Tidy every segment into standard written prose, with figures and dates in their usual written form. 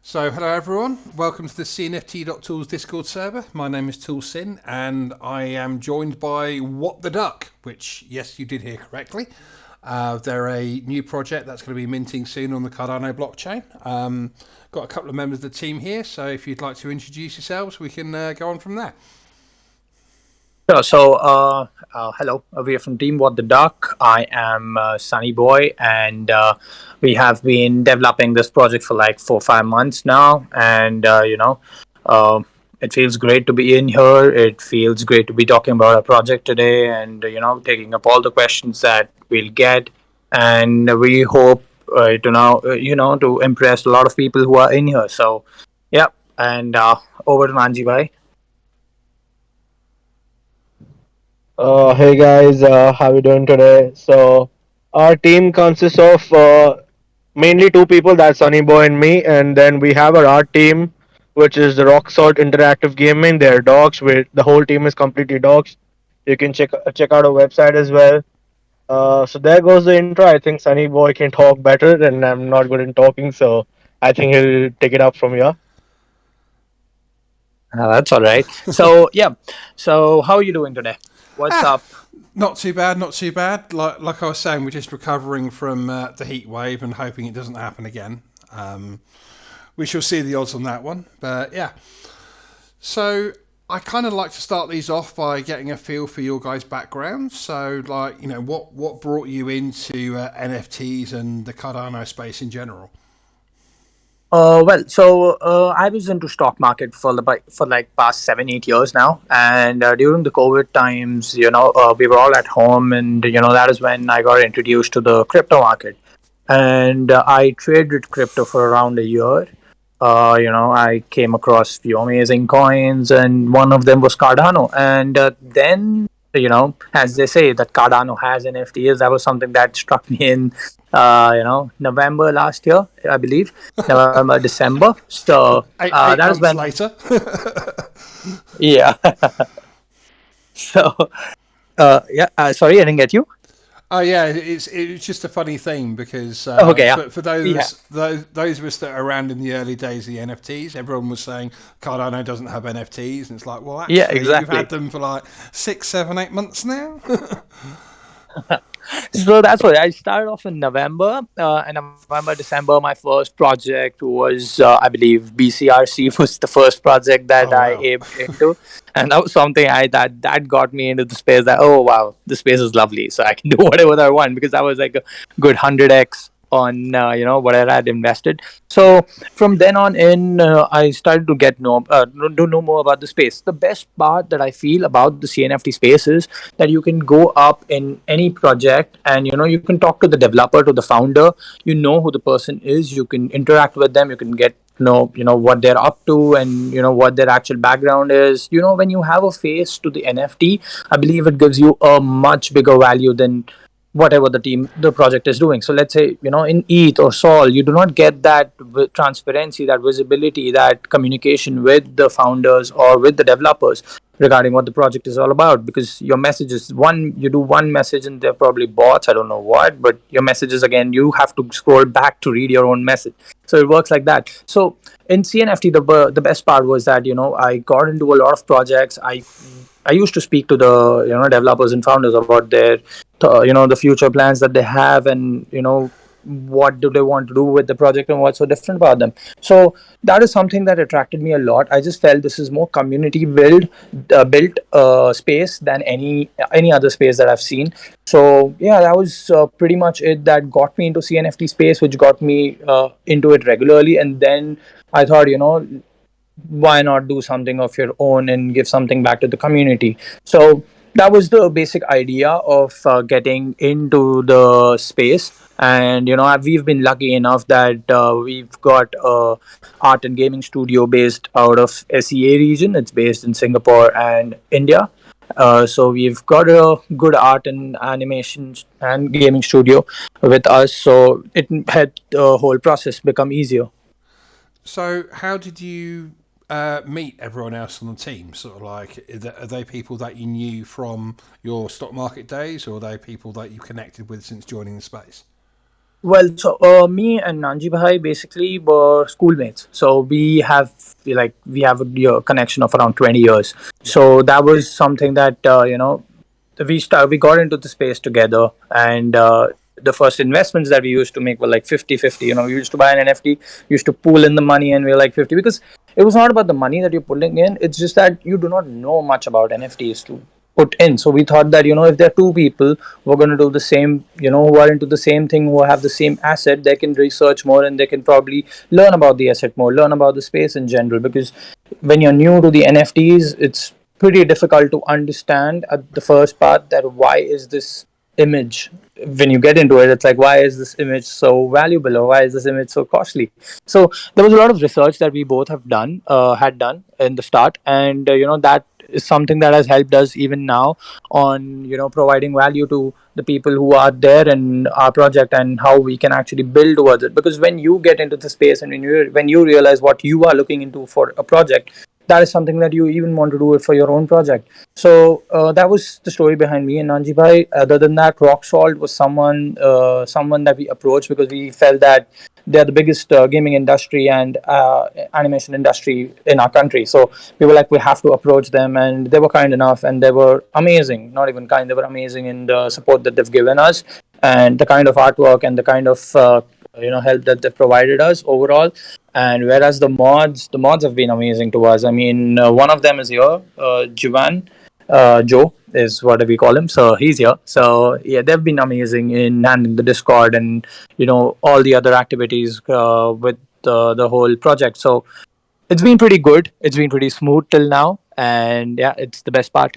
So, hello everyone. Welcome to the CNFT.Tools Discord server. My name is ToolSin, and I am joined by What the Duck, which, yes, you did hear correctly. They're a new project that's going to be minting soon on the Cardano blockchain. Got a couple of members of the team here, so if you'd like to introduce yourselves, we can go on from there. Sure. Hello. We are from Team What the Duck. I am Sunny Boy, and we have been developing this project for like 4 5 months now. And uh, it feels great to be in here. It feels great to be talking about our project today, and taking up all the questions that we'll get. And we hope to now, to impress a lot of people who are in here. So, yeah. And over to Manji Bhai. Hey guys, how you doing today? So, our team consists of mainly two people, that's Sunny Boy and me, and then we have our art team, which is the Rock Salt Interactive Gaming. They're dogs. The whole team is completely dogs. You can check out our website as well. So there goes the intro. I think Sunny Boy can talk better, and I'm not good in talking, so I think he'll take it up from here. That's all right. So yeah. So how are you doing today? What's Ah, up? not too bad, not too bad. Like I was saying, we're just recovering from the heat wave and hoping it doesn't happen again. We shall see the odds on that one, but yeah. So I kind of like to start these off by getting a feel for your guys' backgrounds. So, like, what brought you into NFTs and the Cardano space in general? I was into stock market for like past 7 8 years now, and during the COVID times, we were all at home, and that is when I got introduced to the crypto market, and I traded crypto for around a year. I came across few amazing coins, and one of them was Cardano. And then, as they say, that Cardano has NFTs. That was something that struck me in, November last year, I believe, November, December. So Eight that is months when, later. yeah. so, yeah. Sorry, I didn't get you. Oh yeah, it's just a funny thing because Okay, yeah, for those of yeah, us those of us that are around in the early days of the NFTs, everyone was saying Cardano doesn't have NFTs, and it's like, well, yeah, actually, we've had exactly. them for like 6 7 8 months now. So that's what I started off in November, and November, December. My first project was, I believe, BCRC was the first project that Oh I wow. aimed into, and that was something that got me into the space. That, oh wow, the space is lovely, so I can do whatever I want, because that was like a good 100x on what I had invested. So from then on in, I started to to know more about the space. The best part that I feel about the CNFT space is that you can go up in any project, and you can talk to the developer, to the founder. You know who the person is. You can interact with them. You can get what they're up to, and what their actual background is. When you have a face to the NFT, I believe it gives you a much bigger value than whatever the project is doing. So let's say, in ETH or Sol, you do not get that transparency, that visibility, that communication with the founders or with the developers regarding what the project is all about, because your message is one, you do one message and they're probably bots, I don't know what, but your messages, again, you have to scroll back to read your own message. So it works like that. So in CNFT, the best part was that I got into a lot of projects. I used to speak to the developers and founders about their the future plans that they have, and what do they want to do with the project and what's so different about them. So that is something that attracted me a lot. I just felt this is more community built space than any other space that I've seen. So yeah, that was pretty much it that got me into CNFT space, which got me into it regularly. And then I thought, why not do something of your own and give something back to the community. So that was the basic idea of getting into the space. And we've been lucky enough that we've got a art and gaming studio based out of SEA region. It's based in Singapore and India. So we've got a good art and animation and gaming studio with us, so it had the whole process become easier. So how did you meet everyone else on the team? Sort of like, are they people that you knew from your stock market days, or are they people that you connected with since joining the space? Well, so me and Nanji Bhai basically were schoolmates. So we have a connection of around 20 years. Yeah. So that was something that we got into the space together, and the first investments that we used to make were like 50-50. We used to buy an NFT, used to pool in the money, and we were like 50 because it was not about the money that you're pulling in. It's just that you do not know much about NFTs to put in. So we thought that if there are two people who are going to do the same, who are into the same thing, who have the same asset, they can research more and they can probably learn about the asset more, learn about the space in general. Because when you're new to the NFTs, it's pretty difficult to understand at the first part that why is this image, when you get into it, it's like, why is this image so valuable, or why is this image so costly? So there was a lot of research that we both have done had done in the start, and that is something that has helped us even now on providing value to the people who are there in our project, and how we can actually build towards it. Because when you get into the space, and when you realize what you are looking into for a project, that is something that you even want to do it for your own project. So that was the story behind me and Nanji Bhai. Other than that, Rock Salt was someone that we approached because we felt that they're the biggest gaming industry and animation industry in our country. So we were like, we have to approach them, and they were kind enough, and they were amazing. Not even kind, they were amazing in the support that they've given us, and the kind of artwork and the kind of help that they've provided us overall. And whereas the mods have been amazing to us. I mean, one of them is here, Juvan, Joe is what we call him. So he's here. So yeah, they've been amazing in handling the Discord and all the other activities with the whole project. So it's been pretty good. It's been pretty smooth till now, and yeah, it's the best part.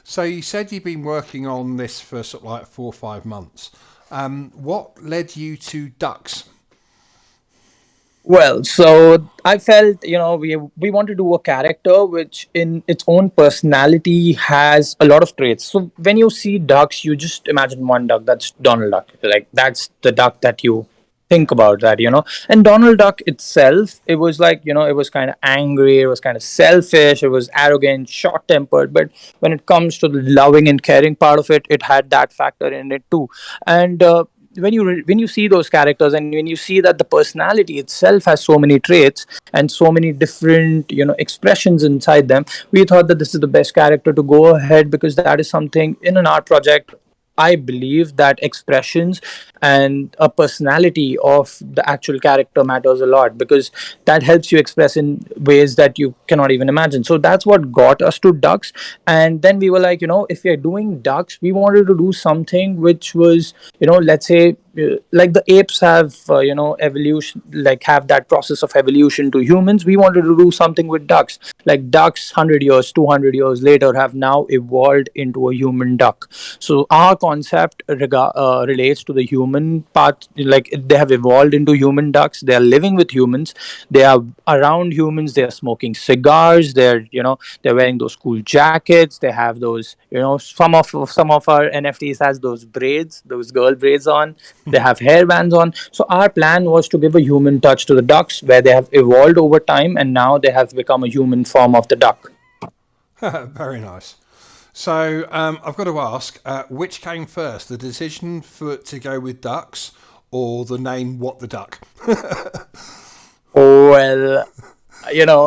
So you said you've been working on this for sort of like 4 or 5 months. What led you to ducks? Well, so I felt, we want to do a character which, in its own personality, has a lot of traits. So when you see ducks, you just imagine one duck. That's Donald Duck. Like that's the duck that you think about. That. And Donald Duck itself, it was like, it was kind of angry. It was kind of selfish. It was arrogant, short tempered. But when it comes to the loving and caring part of it, it had that factor in it too. And when you see those characters, and when you see that the personality itself has so many traits and so many different expressions inside them, we thought that this is the best character to go ahead, because that is something in an art project. I believe that expressions and a personality of the actual character matters a lot, because that helps you express in ways that you cannot even imagine. So that's what got us to ducks. And then we were like, if we are doing ducks, we wanted to do something which was, let's say, like the apes have evolution, like have that process of evolution to humans. We wanted to do something with ducks, like ducks 100 years, 200 years later have now evolved into a human duck. So our concept relates to the human part. Like they have evolved into human ducks, they are living with humans, they are around humans, they are smoking cigars, they're wearing those cool jackets, they have those, some of our NFTs has those braids, those girl braids on, they have hairbands on. So our plan was to give a human touch to the ducks, where they have evolved over time and now they have become a human form of the duck. Very nice. So I've got to ask, which came first, the decision to go with ducks or the name What the Duck? Well,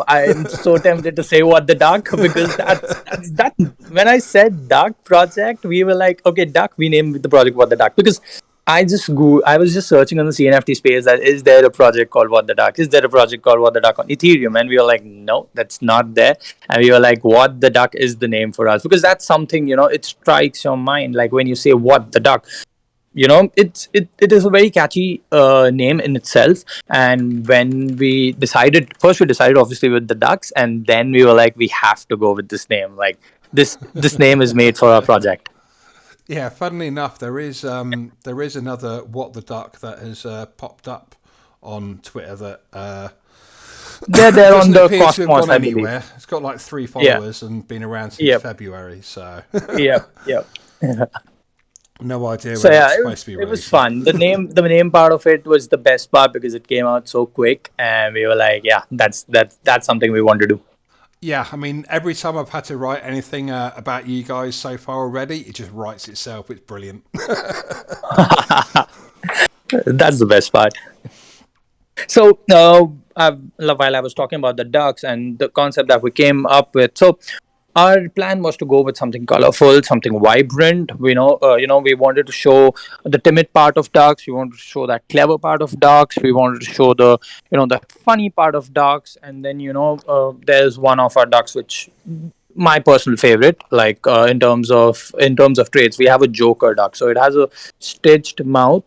I'm so tempted to say what the duck, because that's that. When I said duck project, we were like, okay, duck. We named the project what the duck, because I was just searching on the CNFT space that is there a project called what the duck? Is there a project called what the duck on Ethereum? And we were like, no, that's not there. And we were like, what the duck is the name for us, because that's something it strikes your mind. Like when you say what the duck, it is a very catchy name in itself. And when we decided obviously with the ducks, and then we were like, we have to go with this name. Like this name is made for our project. Yeah, funnily enough, there is another What the Duck that has popped up on Twitter that They're there on doesn't the appear to have Cosmos, gone I believe. anywhere. It's got like three Yeah. followers and been around since Yep. February, so Yep. Yep. no idea So when yeah, it's it supposed was to be it was releasing. fun. The name part of it was the best part, because it came out so quick, and we were like, yeah, that's something we want to do. Yeah, I mean, every time I've had to write anything about you guys so far already, it just writes itself. It's brilliant. That's the best part. So, while I was talking about the ducks and the concept that we came up with, so our plan was to go with something colorful, something vibrant. We wanted to show the timid part of ducks. We wanted to show that clever part of ducks. We wanted to show the funny part of ducks. And then there's one of our ducks which my personal favorite, like in terms of traits, we have a joker duck. So it has a stitched mouth,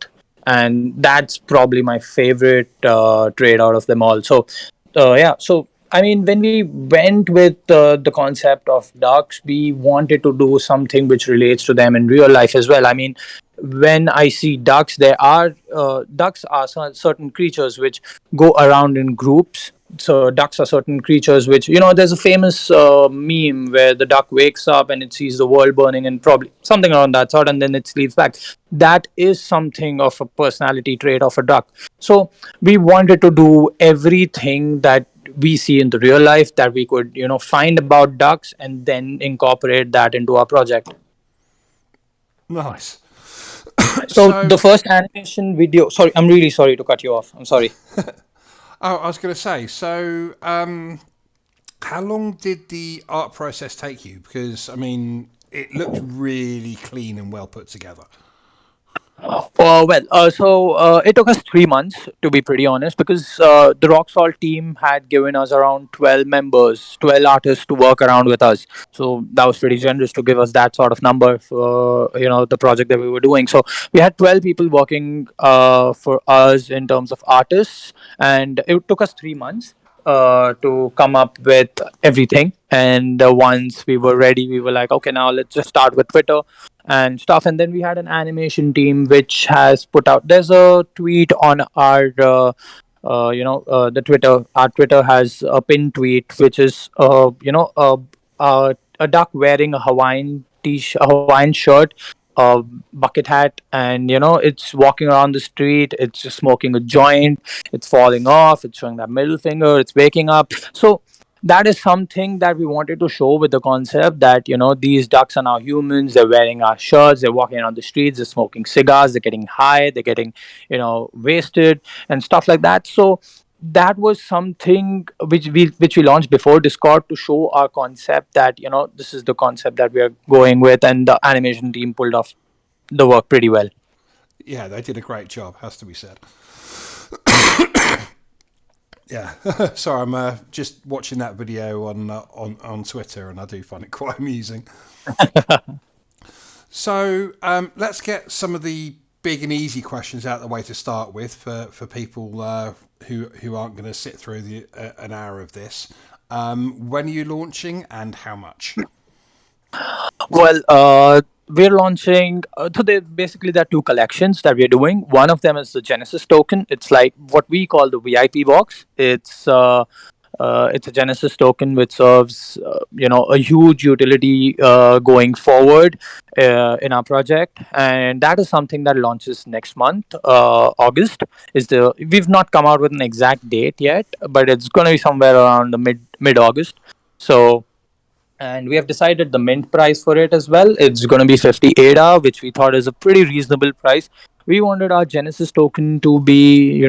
and that's probably my favorite trait out of them all. So yeah, so I mean, when we went with the concept of ducks, we wanted to do something which relates to them in real life as well. I mean, when I see ducks, ducks are certain creatures which go around in groups. So ducks are certain creatures which, there's a famous meme where the duck wakes up and it sees the world burning and probably something around that sort, and then it sleeps back. That is something of a personality trait of a duck. So we wanted to do everything that we see in the real life that we could find about ducks and then incorporate that into our project. Nice. So So, the first animation video, sorry, I'm really sorry to cut you off, I'm sorry. I was going to say, so how long did the art process take you? Because I mean, it looked really clean and well put together. So it took us 3 months, to be pretty honest, because the Rock Salt team had given us around 12 members, 12 artists to work around with us. So that was pretty generous to give us that sort of number for the project that we were doing. So we had 12 people working for us in terms of artists, and it took us 3 months to come up with everything. And once we were ready, we were like, okay, now let's just start with Twitter and stuff. And then we had an animation team which has put out. There's a tweet on our. The Twitter. Our Twitter has a pinned tweet, which is a duck wearing a Hawaiian shirt, a bucket hat, and it's walking around the street. It's just smoking a joint. It's falling off. It's showing that middle finger. It's waking up. So that is something that we wanted to show with the concept that these ducks are now humans. They're wearing our shirts. They're walking around the streets. They're smoking cigars. They're getting high. They're getting wasted and stuff like that. So that was something which we launched before Discord to show our concept that this is the concept that we are going with, and the animation team pulled off the work pretty well. Yeah, they did a great job, has to be said. Yeah, sorry, I'm just watching that video on Twitter, and I do find it quite amusing. So let's get some of the big and easy questions out of the way to start with for people who aren't going to sit through an hour of this. When are you launching and how much? Well, we're launching. So there are two collections that we're doing. One of them is the Genesis token. It's like what we call the VIP box. It's a Genesis token which serves a huge utility going forward in our project, and that is something that launches next month. August is the we've not come out with an exact date yet, but it's going to be somewhere around the mid August. So, and we have decided the mint price for it as well. It's going to be 50 ADA, which we thought is a pretty reasonable price. We wanted our Genesis token to be,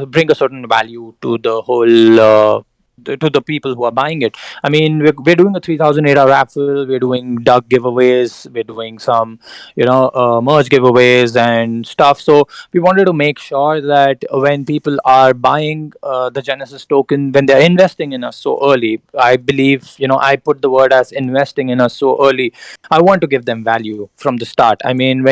bring a certain value to the whole. To the people who are buying it. I mean, we're doing a 3000 ADA raffle, we're doing duck giveaways, we're doing some, merge giveaways and stuff. So we wanted to make sure that when people are buying the Genesis token, when they're investing in us so early, I believe, I put the word as investing in us so early. I want to give them value from the start. I mean,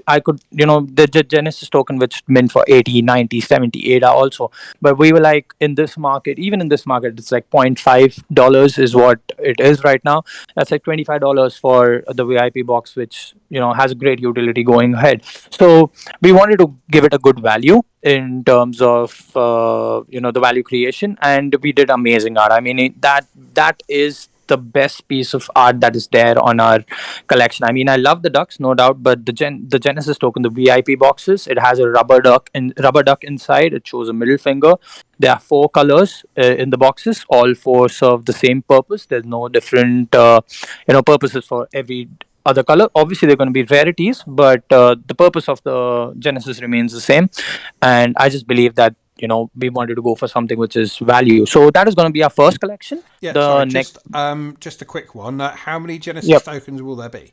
I could, the Genesis token, which meant for 80, 90, 70 ADA also. But we were like, in this market, even in this market, it's like $0.5 is what it is right now. That's like $25 for the VIP box, which has a great utility going ahead. So we wanted to give it a good value in terms of the value creation, and we did amazing art. I mean, that is the best piece of art that is there on our collection. I mean, I love the ducks, no doubt, but the Genesis token, the VIP boxes, it has a rubber duck inside. It shows a middle finger. There are four colors in the boxes. All four serve the same purpose. There's no different purposes for other color. Obviously, they're going to be rarities, but the purpose of the Genesis remains the same. And I just believe that we wanted to go for something which is value. So that is going to be our first collection. Yeah, The sorry, next, just a quick one. How many Genesis yep, tokens will there be?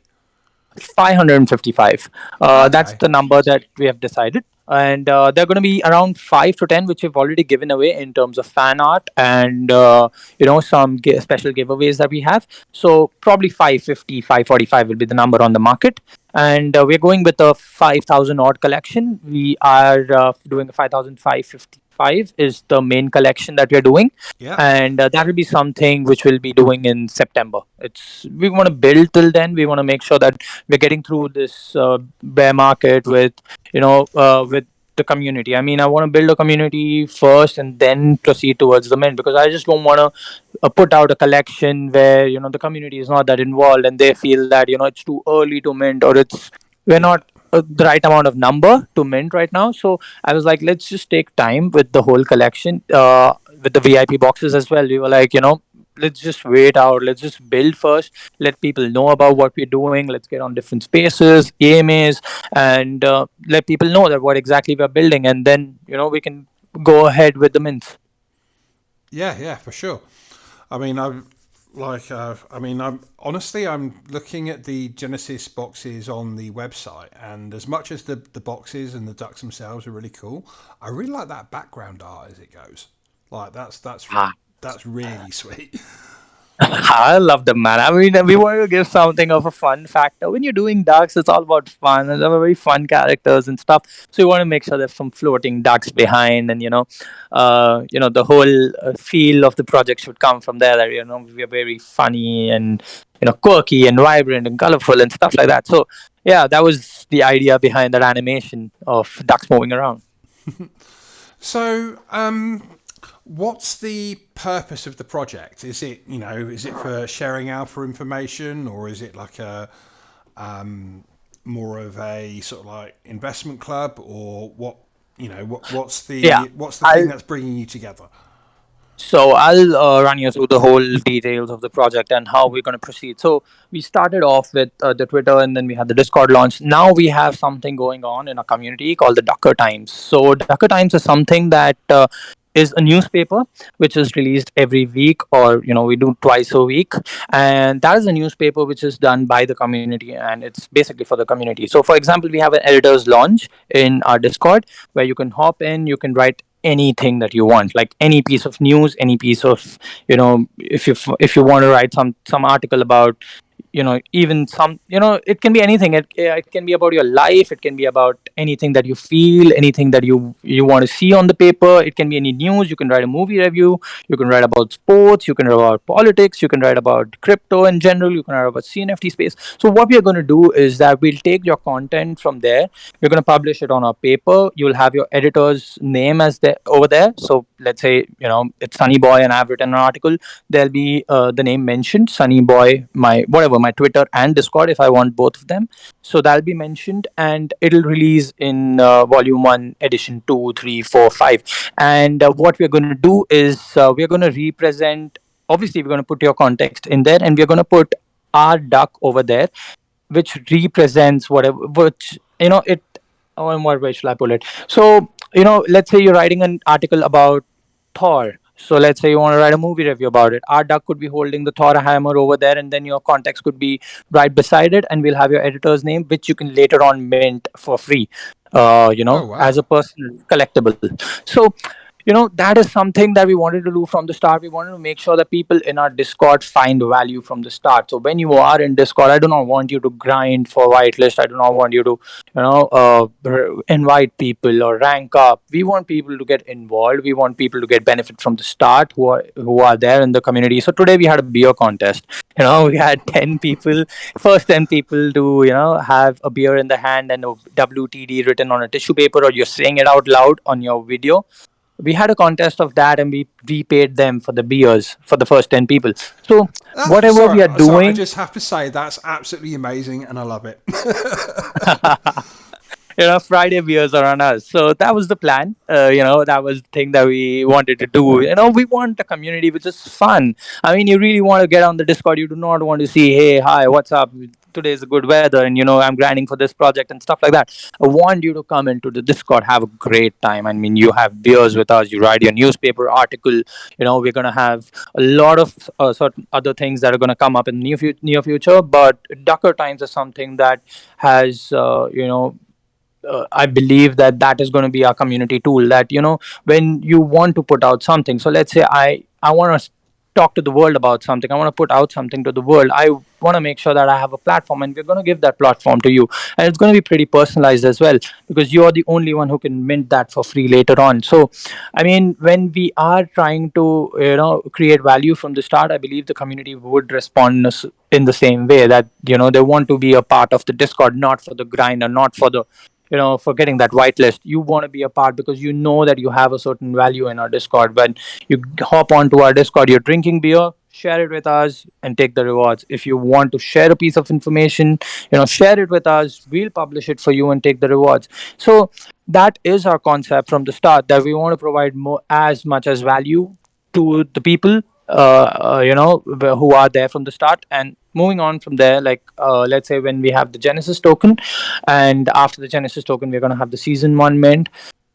555. That's Okay. the number that we have decided. And they're going to be around 5 to 10, which we've already given away in terms of fan art and, some special giveaways that we have. So probably 550, 545 will be the number on the market. And we're going with a 5,000 odd collection. We are doing a 5,555 is the main collection that we're doing. Yeah. And that will be something which we'll be doing in September. We want to build till then. We want to make sure that we're getting through this bear market with the community. I mean, I want to build a community first and then proceed towards the mint, because I just don't want to put out a collection where the community is not that involved and they feel that it's too early to mint, or we're Yeah. not the right amount of number to mint right now. So I was like, let's just take time with the whole collection, with the VIP boxes as well. We were like, let's just wait out, let's just build first, let people know about what we're doing, let's get on different spaces, AMAs, and let people know that what exactly we're building, and then we can go ahead with the mints. Yeah, yeah, for sure. I mean, I'm honestly, I'm looking at the Genesis boxes on the website, and as much as the boxes and the ducks themselves are really cool, I really like that background art as it goes. Like that's really sweet. I love them, man. I mean, we want to give something of a fun factor. When you're doing ducks, it's all about fun, and they're very fun characters and stuff. So you want to make sure there's some floating ducks behind, and the whole feel of the project should come from there. That we are very funny and quirky and vibrant and colorful and stuff like that. So yeah, that was the idea behind that animation of ducks moving around. So, what's the purpose of the project? Is it for sharing alpha information, or is it like a um, more of a sort of like investment club, or what? Yeah, What's the thing I'll that's bringing you together? I'll run you through the whole details of the project and how we're going to proceed. So we started off with the Twitter, and then we had the Discord launch. Now we have something going on in our community called the Ducker Times. So Ducker Times is something that is a newspaper which is released every week, or we do twice a week, and that is a newspaper which is done by the community, and it's basically for the community. So for example, we have an editors launch in our Discord where you can hop in, you can write anything that you want, like any piece of news, any piece of if you want to write some article about even some it can be anything. It can be about your life, it can be about anything that you feel, anything that you want to see on the paper. It can be any news. You can write a movie review, you can write about sports, you can write about politics, you can write about crypto in general, you can write about CNFT space. So what we are going to do is that we'll take your content from there, we're going to publish it on our paper. You'll have your editor's name as there over there. So let's say it's Sunny Boy and I've written an article, there'll be the name mentioned, Sunny Boy, my whatever, my Twitter and Discord if I want both of them. So that'll be mentioned, and it'll release in volume 1, edition 2, 3, 4, 5. And what we're going to do is we're going to represent, obviously we're going to put your context in there, and we're going to put our duck over there, which represents whatever, which it oh, in what way should I put it? So let's say you're writing an article about Thor. So let's say you want to write a movie review about it. Our duck could be holding the Thor hammer over there, and then your context could be right beside it, and we'll have your editor's name, which you can later on mint for free, Oh as wow. a personal collectible. So that is something that we wanted to do from the start. We wanted to make sure that people in our Discord find value from the start. So when you are in Discord, I do not want you to grind for whitelist. I do not want you to invite people or rank up. We want people to get involved. We want people to get benefit from the start, who are there in the community. So today we had a beer contest. We had 10 people, first 10 people to have a beer in the hand and a WTD written on a tissue paper, or you're saying it out loud on your video. We had a contest of that, and we paid them for the beers for the first 10 people. So whatever we are I doing, just have to say that's absolutely amazing, and I love it. Friday beers are on us. So that was the plan. That was the thing that we wanted to do. We want a community which is fun. I mean, you really want to get on the Discord. You do not want to see, hey, hi, what's up? Today is a good weather, and I'm grinding for this project and stuff like that. I want you to come into the Discord, have a great time. I mean, you have beers with us, you write your newspaper article. We're gonna have a lot of certain other things that are gonna come up in the near future. But Ducker Times is something that has I believe that that is going to be our community tool. That when you want to put out something, so let's say I want to talk to the world about something. I want to put out something to the world. I want to make sure that I have a platform, and we're going to give that platform to you, and it's going to be pretty personalized as well, because you are the only one who can mint that for free later on. So, I mean, when we are trying to create value from the start, I believe the community would respond in the same way, that they want to be a part of the Discord, not for the grind, or not for the for getting that whitelist. You want to be a part because you know that you have a certain value in our Discord. When you hop onto our Discord, you're drinking beer, share it with us and take the rewards. If you want to share a piece of information, share it with us. We'll publish it for you and take the rewards. So that is our concept from the start, that we want to provide more as much as value to the people who are there from the start. And moving on from there, like let's say when we have the Genesis token, and after the Genesis token we're going to have the season 1 mint.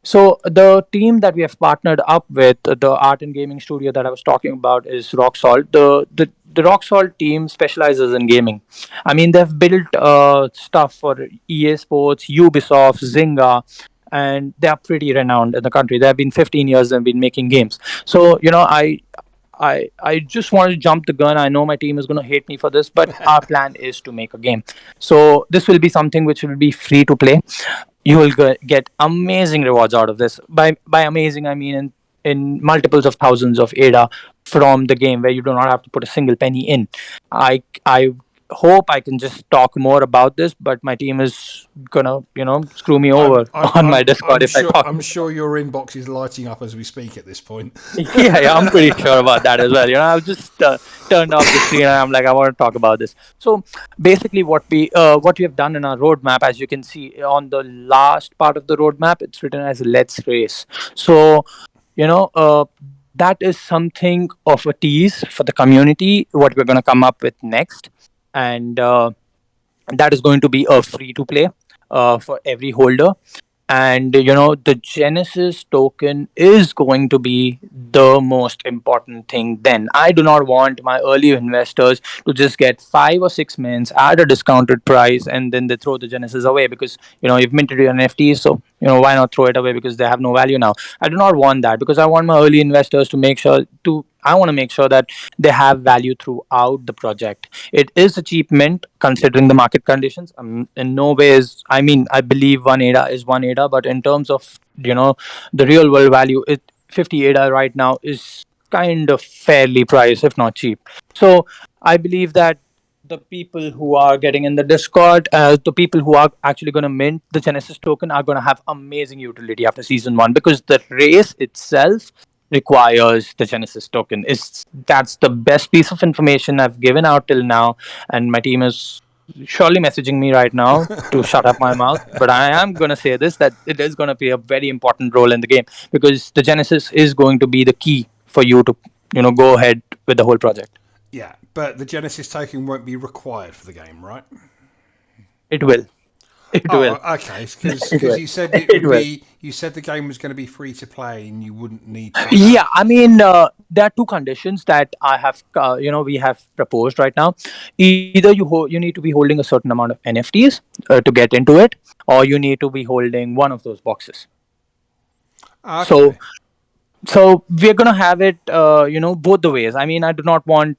So the team that we have partnered up with, the art and gaming studio that I was talking about, is Rock Salt. The Rock Salt team specializes in gaming. I mean, they've built stuff for EA Sports, Ubisoft, Zynga, and they are pretty renowned in the country. They have been 15 years and been making games. So I just want to jump the gun. I know my team is going to hate me for this, but our plan is to make a game. So this will be something which will be free to play. You will get amazing rewards out of this. By amazing, I mean in multiples of thousands of ADA from the game, where you do not have to put a single penny in. I hope I can just talk more about this, but my team is gonna screw me over on my Discord if I talk. I'm sure your inbox is lighting up as we speak at this point. Yeah, I'm pretty sure about that as well. I've just turned off the screen and I'm like, I want to talk about this. So basically, what we have done in our roadmap, as you can see on the last part of the roadmap, it's written as "Let's Race." So that is something of a tease for the community. What we're going to come up with next, and that is going to be a free to play for every holder. And the Genesis token is going to be the most important thing. Then I do not want my early investors to just get 5 or 6 mints at a discounted price and then they throw the Genesis away, because you've minted your NFTs, so why not throw it away because they have no value now. I do not want that, because I want my early investors to make sure to I want to make sure that they have value throughout the project. It is a cheap mint considering the market conditions. In no ways, I mean, I believe 1 ADA is 1 ADA, but in terms of the real world value, 50 ADA right now is kind of fairly priced, if not cheap. So I believe that the people who are getting in the Discord, the people who are actually going to mint the Genesis token, are going to have amazing utility after season 1, because the race itself requires the Genesis token. That's the best piece of information I've given out till now, and my team is surely messaging me right now to shut up my mouth. But I am going to say this, that it is going to play a very important role in the game, because the Genesis is going to be the key for you to go ahead with the whole project. Yeah, but the Genesis token won't be required for the game, right? It will. It Oh, will. okay. It Because will. you said it It would will. be. You said the game was going to be free to play, and you wouldn't need to have. Yeah, I mean, there are two conditions that I have, we have proposed right now. Either you need to be holding a certain amount of NFTs to get into it, or you need to be holding one of those boxes. So, Okay. so we're gonna have it, both the ways. I mean, I do not want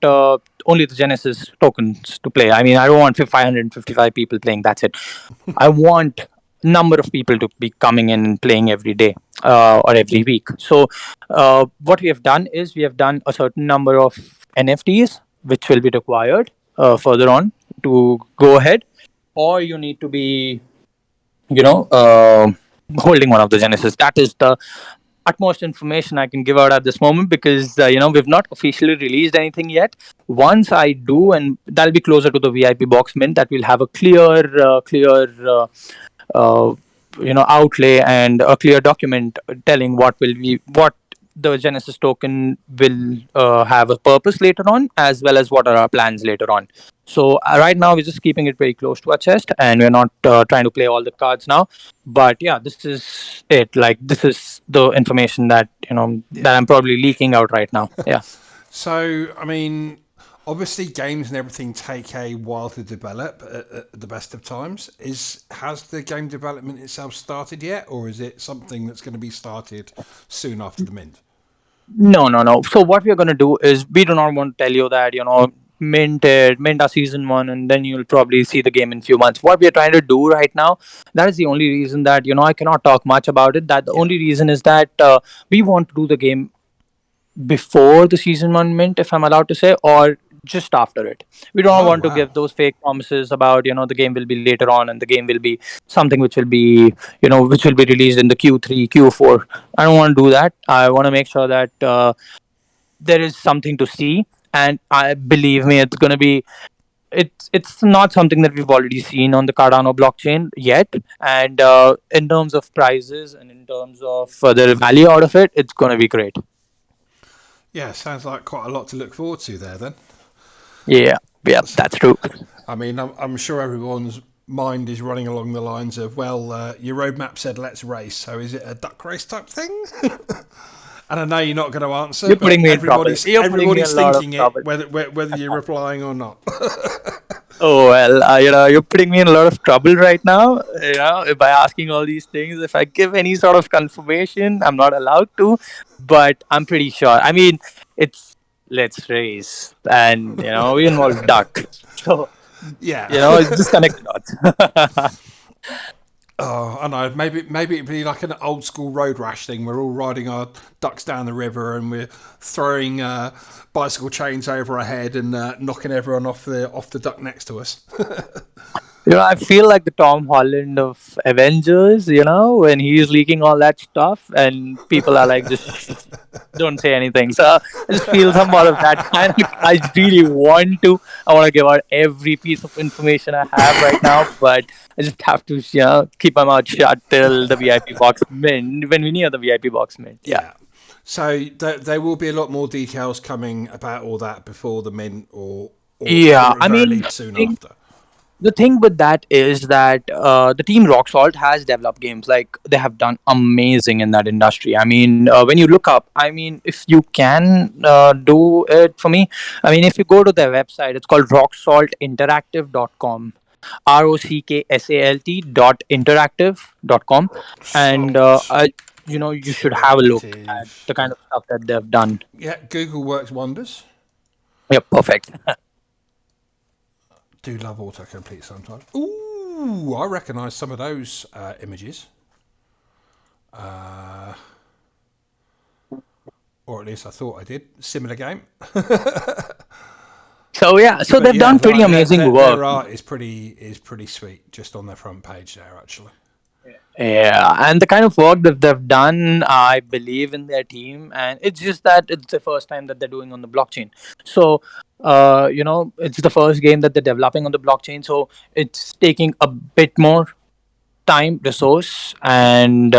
only the Genesis tokens to play. I mean, I don't want 555 people playing. That's it. I want number of people to be coming in and playing every day or every week. So what we have done is we have done a certain number of NFTs which will be required further on to go ahead, or you need to be you know uh, holding one of the Genesis. That is the utmost information I can give out at this moment, because we've not officially released anything yet. Once I do, and that'll be closer to the VIP box mint, that will have a clear uh, outlay and a clear document telling what the Genesis token will have a purpose later on, as well as what are our plans later on. So right now we're just keeping it very close to our chest, and we're not trying to play all the cards now. But yeah, this is it. Like, this is the information that Yeah. that I'm probably leaking out right now. Yeah. So, I mean, obviously, games and everything take a while to develop at the best of times. Has the game development itself started yet, or is it something that's going to be started soon after the mint? No, no, no. So what we're gonna do is, we do not want to tell you that mint our season one, and then you'll probably see the game in few months. What we are trying to do right now, that is the only reason that I cannot talk much about it. That the Yeah. only reason is that we want to do the game before the season one mint, if I'm allowed to say, or just after it. We don't Oh want to wow. give those fake promises about the game will be later on, and the game will be something which will be which will be released in the Q3, Q4. I don't want to do that. I want to make sure that there is something to see, and I believe me, it's going to be it's not something that we've already seen on the Cardano blockchain yet. And in terms of prices and in terms of the value out of it, it's going to be great. Yeah, sounds like quite a lot to look forward to there then. Yeah, yeah, that's true. I mean, I'm sure everyone's mind is running along the lines of, well, your roadmap said let's race, so is it a duck race type thing? And I know you're not going to answer, You're but putting me in trouble. You're putting me in everybody's a lot of thinking it, trouble. whether you're replying or not. Oh well, you're putting me in a lot of trouble right now. By asking all these things. If I give any sort of confirmation, I'm not allowed to, but I'm pretty sure. I mean, it's let's race, and we involve duck. So Yeah. just connect the dots. Oh, I know. Maybe it'd be like an old school road rash thing. We're all riding our ducks down the river, and we're throwing bicycle chains over our head and knocking everyone off the duck next to us. I feel like the Tom Holland of Avengers, when he's leaking all that stuff and people are like, just don't say anything. So I just feel somewhat of that kind. I really want to. I want to give out every piece of information I have right now, but I just have to, keep my mouth shut till the VIP box mint, when we near the VIP box mint. Yeah. Yeah. So there will be a lot more details coming about all that before the mint, Yeah. or at I very mean, least soon after. the thing with that is that the team Rock Salt has developed games. Like, they have done amazing in that industry. I mean, when you look up, I mean, if you can do it for me, I mean, if you go to their website, it's called rocksaltinteractive.com. ROCKSALT.interactive.com. And Salt you should have a look at interactive. the kind of stuff that they've done. Yeah, Google works wonders. Yeah, perfect. Do love autocomplete sometimes. Ooh, I recognise some of those images. Uh, or at least I thought I did. Similar game. So yeah, so But they've yeah, done pretty amazing work. their art is pretty sweet, just on their front page there actually. Yeah, and the kind of work that they've done, I believe in their team, and it's just that it's the first time that they're doing on the blockchain. So, it's the first game that they're developing on the blockchain, so it's taking a bit more time, resource, and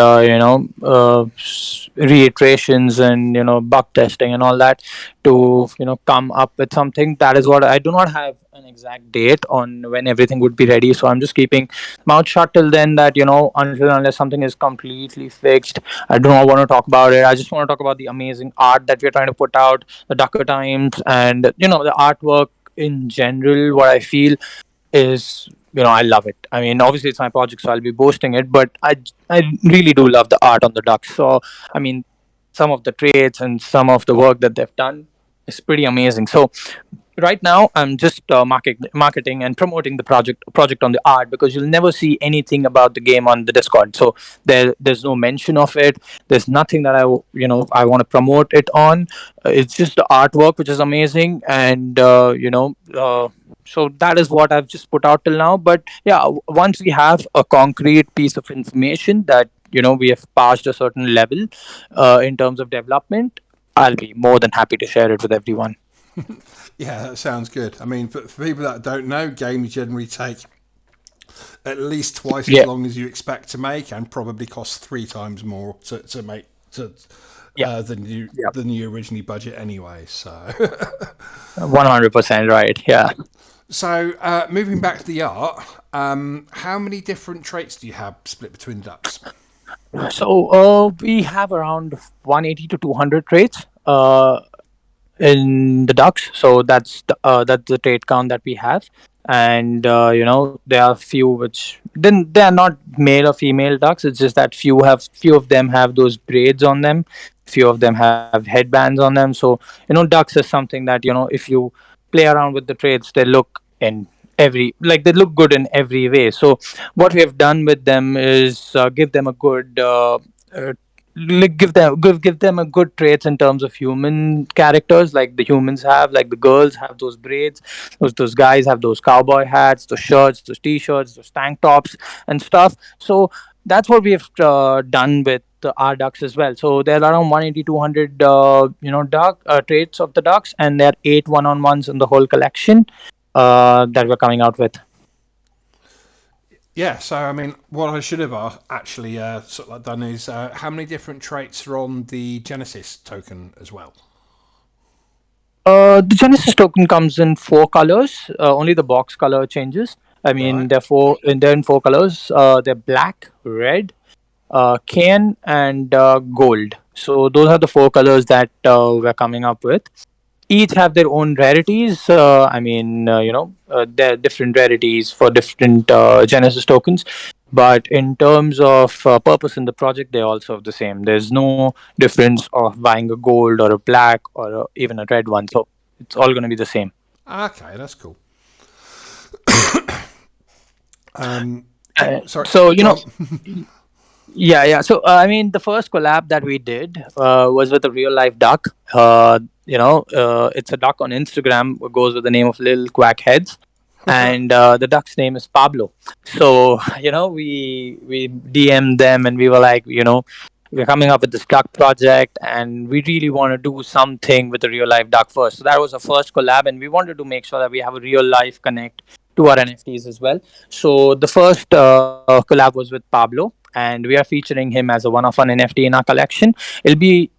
reiterations, and bug testing and all that to come up with something. That is what I do not have an exact date on when everything would be ready. So I'm just keeping mouth shut till then. That until unless something is completely fixed, I do not want to talk about it. I just want to talk about the amazing art that we're trying to put out, the Ducker Times, and the artwork in general. What I feel is I love it. I mean, obviously it's my project, so I'll be boasting it, but I really do love the art on the ducks. So I mean, some of the traits and some of the work that they've done is pretty amazing. So right now I'm just marketing and promoting the project on the art, because you'll never see anything about the game on the Discord. So there's no mention of it. There's nothing that I want to promote it on. It's just the artwork, which is amazing. And so that is what I've just put out till now. But yeah, once we have a concrete piece of information that we have passed a certain level in terms of development, I'll be more than happy to share it with everyone. Yeah, that sounds good. I mean, for people that don't know, games generally take at least twice as Yeah, long as you expect to make, and probably costs 3 times more to make yeah, yeah. than you originally budget anyway. So, 100% right. Yeah. so moving back to the art, how many different traits do you have split between the ducks? So we have around 180 to 200 traits in the ducks. So that's the trait count that we have. And there are few which then they are not male or female ducks. It's just that few of them have those braids on them. Few of them have headbands on them. So ducks is something that if you play around with the traits, they look in they look good in every way. So what we have done with them is give them a good uh, give them a good traits in terms of human characters, like the humans have, like the girls have those braids, those guys have those cowboy hats, those shirts, those t-shirts, those tank tops and stuff. So that's what we have done with our ducks as well. So there are around 180 200 duck traits of the ducks, and there are 8 one-on-ones in the whole collection that we're coming out with. Yeah, so I mean, what I should have actually sort of like done is how many different traits are on the Genesis token as well? The Genesis token comes in 4 colors. Only the box color changes. I mean, Right. they're in 4 colors. They're black, red, can, and gold. So those are the 4 colors that we're coming up with. Each have their own rarities. There are different rarities for different Genesis tokens. But in terms of purpose in the project, they all serve the same. There's no difference of buying a gold or a black or even a red one. So it's all going to be the same. Okay, that's cool. Um, sorry, So go on. yeah, yeah. So the first collab that we did was with a real life duck. It's a duck on Instagram. It goes with the name of Lil Quack Heads, and the duck's name is Pablo. So we DM'd them and we were like, we're coming up with this duck project, and we really want to do something with a real life duck first. So that was our first collab, and we wanted to make sure that we have a real life connect to our NFTs as well. So the first collab was with Pablo, and we are featuring him as a one-of-one NFT in our collection. It'll be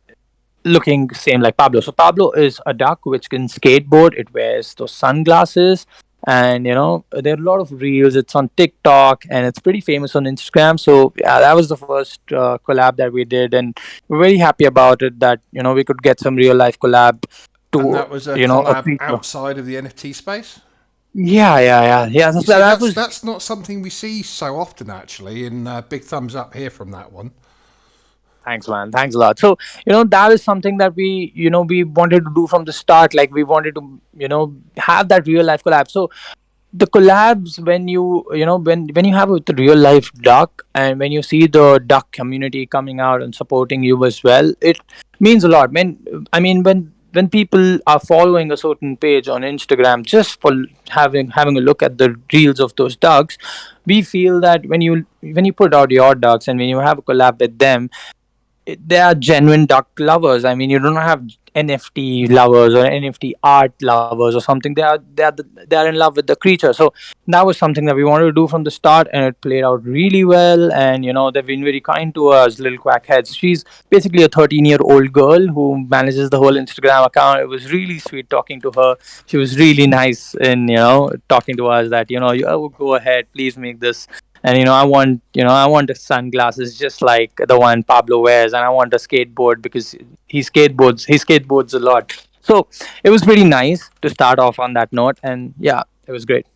looking same like Pablo. So Pablo is a duck which can skateboard. It wears those sunglasses, and there are a lot of reels. It's on TikTok, and it's pretty famous on Instagram. So yeah, that was the first collab that we did, and we're very happy about it. That we could get some real life collab And to that was a a collab feature. outside of the NFT space. Yeah, yeah, yeah, yeah. You see, That was. that's not something we see so often actually. And big thumbs up here from that one. Thanks, man. Thanks a lot. So, that is something that we wanted to do from the start. Like, we wanted to, have that real life collab. So, the collabs, when when you have with the real life duck, and when you see the duck community coming out and supporting you as well, it means a lot. When people are following a certain page on Instagram just for having a look at the reels of those ducks, we feel that when you put out your ducks and when you have a collab with them, they are genuine duck lovers. I mean, you don't have NFT lovers or NFT art lovers or something. They are in love with the creature. So that was something that we wanted to do from the start, and it played out really well. And they've been very kind to us, little quackheads. She's basically a 13-year-old girl who manages the whole Instagram account. It was really sweet talking to her. She was really nice in talking to us that you go ahead, please make this. And I want the sunglasses just like the one Pablo wears, and I want a skateboard because he skateboards a lot. So it was pretty nice to start off on that note, and yeah, it was great.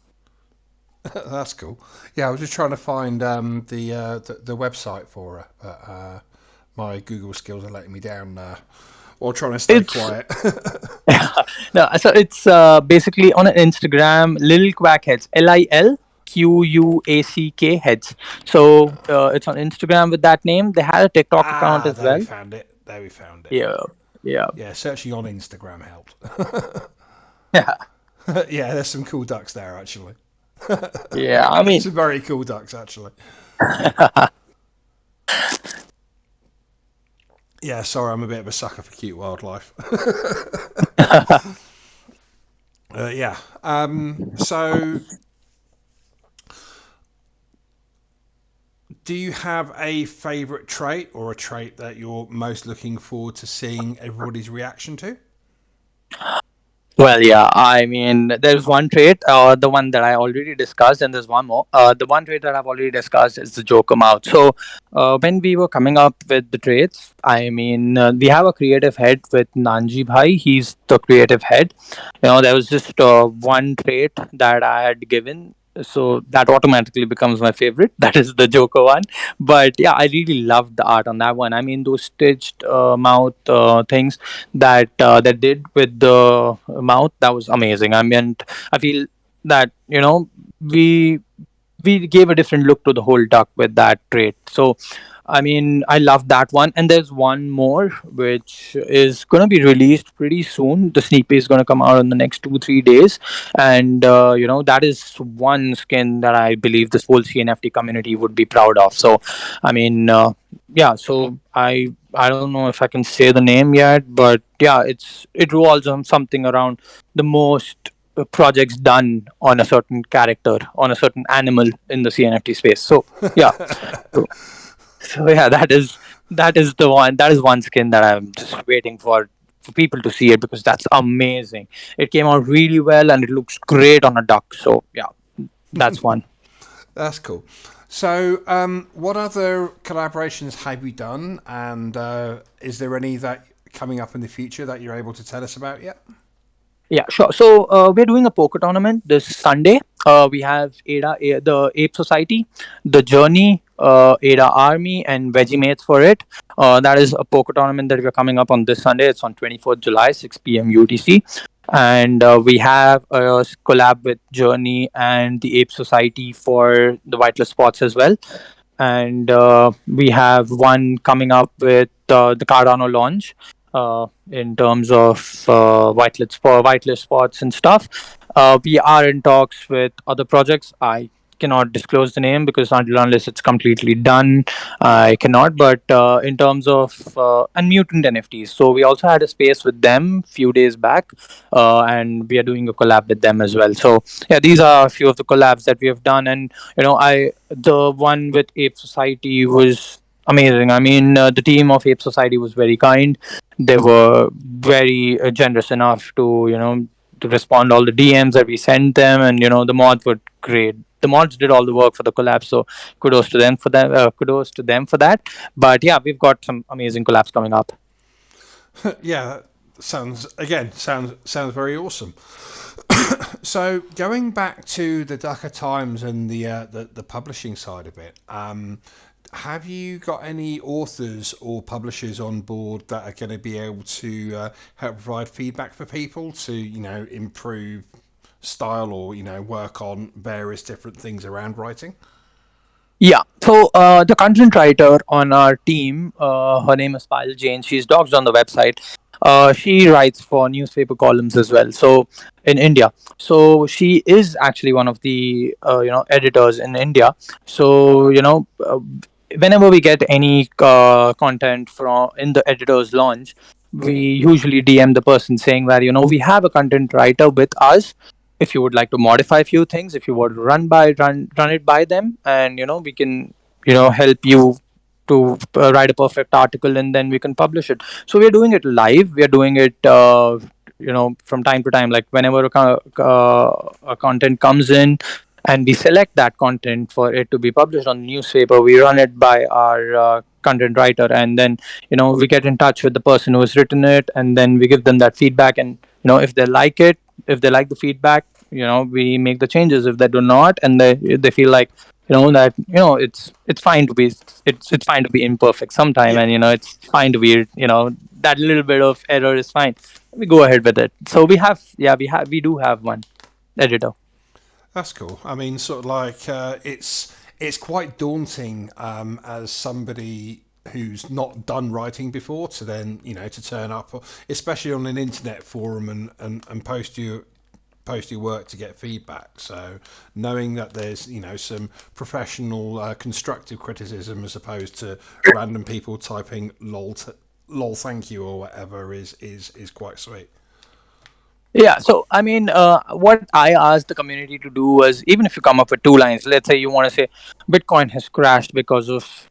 That's cool. Yeah, I was just trying to find the website for her, but my Google skills are letting me down while trying to stay It's quiet. no, so it's basically on an Instagram, Lil Quack Heads, LILQUACK Heads. So it's on Instagram with that name. They had a TikTok account as There we well. found it. There we found it. Yeah, yeah, Yeah, searching on Instagram helped. yeah, Yeah, there's some cool ducks there actually. yeah. I mean, Some very cool ducks actually. Yeah, sorry, I'm a bit of a sucker for cute wildlife. Yeah. So Do you have a favorite trait or a trait that you're most looking forward to seeing everybody's reaction to? Well, yeah, I mean, there's one trait, the one that I already discussed, and there's one more. The one trait that I've already discussed is the Joker mouth. So, when we were coming up with the traits, I mean, we have a creative head with Nanji Bhai. He's the creative head. There was just one trait that I had given. So that automatically becomes my favorite. That is the Joker one. But yeah, I really loved the art on that one. I mean, those stitched mouth things that did with the mouth, that was amazing. I mean, I feel that we we gave a different look to the whole duck with that trait. So I mean, I love that one. And there's one more which is going to be released pretty soon. The sneak peek is going to come out in the next 2-3 days. And that is one skin that I believe this whole CNFT community would be proud of. So I mean, yeah, so I don't know if I can say the name yet, but yeah, it revolves on something around the most projects done on a certain character, on a certain animal in the CNFT space. So yeah, so, so yeah, that is the one. That is one skin that I'm just waiting for people to see it, because that's amazing. It came out really well and it looks great on a duck. So yeah, that's one. That's cool. So, what other collaborations have you done, and is there any that coming up in the future that you're able to tell us about yet? Yeah, sure. So we're doing a poker tournament this Sunday. We have the Ape Society, the Journey, Ada Army, and Veggie Mates for it. That is a poker tournament that we're coming up on this Sunday. It's on 24th July, 6 p.m. UTC. And we have a collab with Journey and the Ape Society for the whitelist spots as well. And we have one coming up with the Cardano launch in terms of whitelist spots and stuff. We are in talks with other projects. I cannot disclose the name because unless it's completely done, I cannot. But in terms of and mutant NFTs, so we also had a space with them few days back, and we are doing a collab with them as well. So yeah, these are a few of the collabs that we have done. And I the one with Ape Society was amazing. I mean, the team of Ape Society was very kind. They were very generous enough to to respond all the DMs that we sent them. And the mods were great. The mods did all the work for the collab, so kudos to them for that. Kudos to them for that. But yeah, we've got some amazing collabs coming up. Yeah, that sounds very awesome. So, going back to the Dhaka Times and the publishing side of it, have you got any authors or publishers on board that are going to be able to help provide feedback for people to improve style or work on various different things around writing? Yeah. So the content writer on our team, her name is Payal Jain. She's doxed on the website. She writes for newspaper columns as well. So in India, so she is actually one of the editors in India. So whenever we get any content from in the editor's launch, we usually DM the person saying that we have a content writer with us. If you would like to modify a few things, if you would run it by them, and we can help you to write a perfect article, and then we can publish it. So we are doing it live. We are doing it from time to time, like whenever a content comes in, and we select that content for it to be published on the newspaper. We run it by our content writer, and then we get in touch with the person who has written it, and then we give them that feedback. And if they like it, if they like the feedback, we make the changes. If they do not, and they feel like that it's fine to be it's fine to be imperfect sometime, Yeah, and it's fine to be that little bit of error is fine. We go ahead with it. So we do have one editor. that's cool. I mean, sort of like it's quite daunting as somebody who's not done writing before to then to turn up, especially on an internet forum and post your work to get feedback. So knowing that there's some professional constructive criticism as opposed to random people typing lol thank you or whatever is quite sweet. Yeah, so I mean, what I asked the community to do was, even if you come up with two lines, let's say you want to say Bitcoin has crashed because of,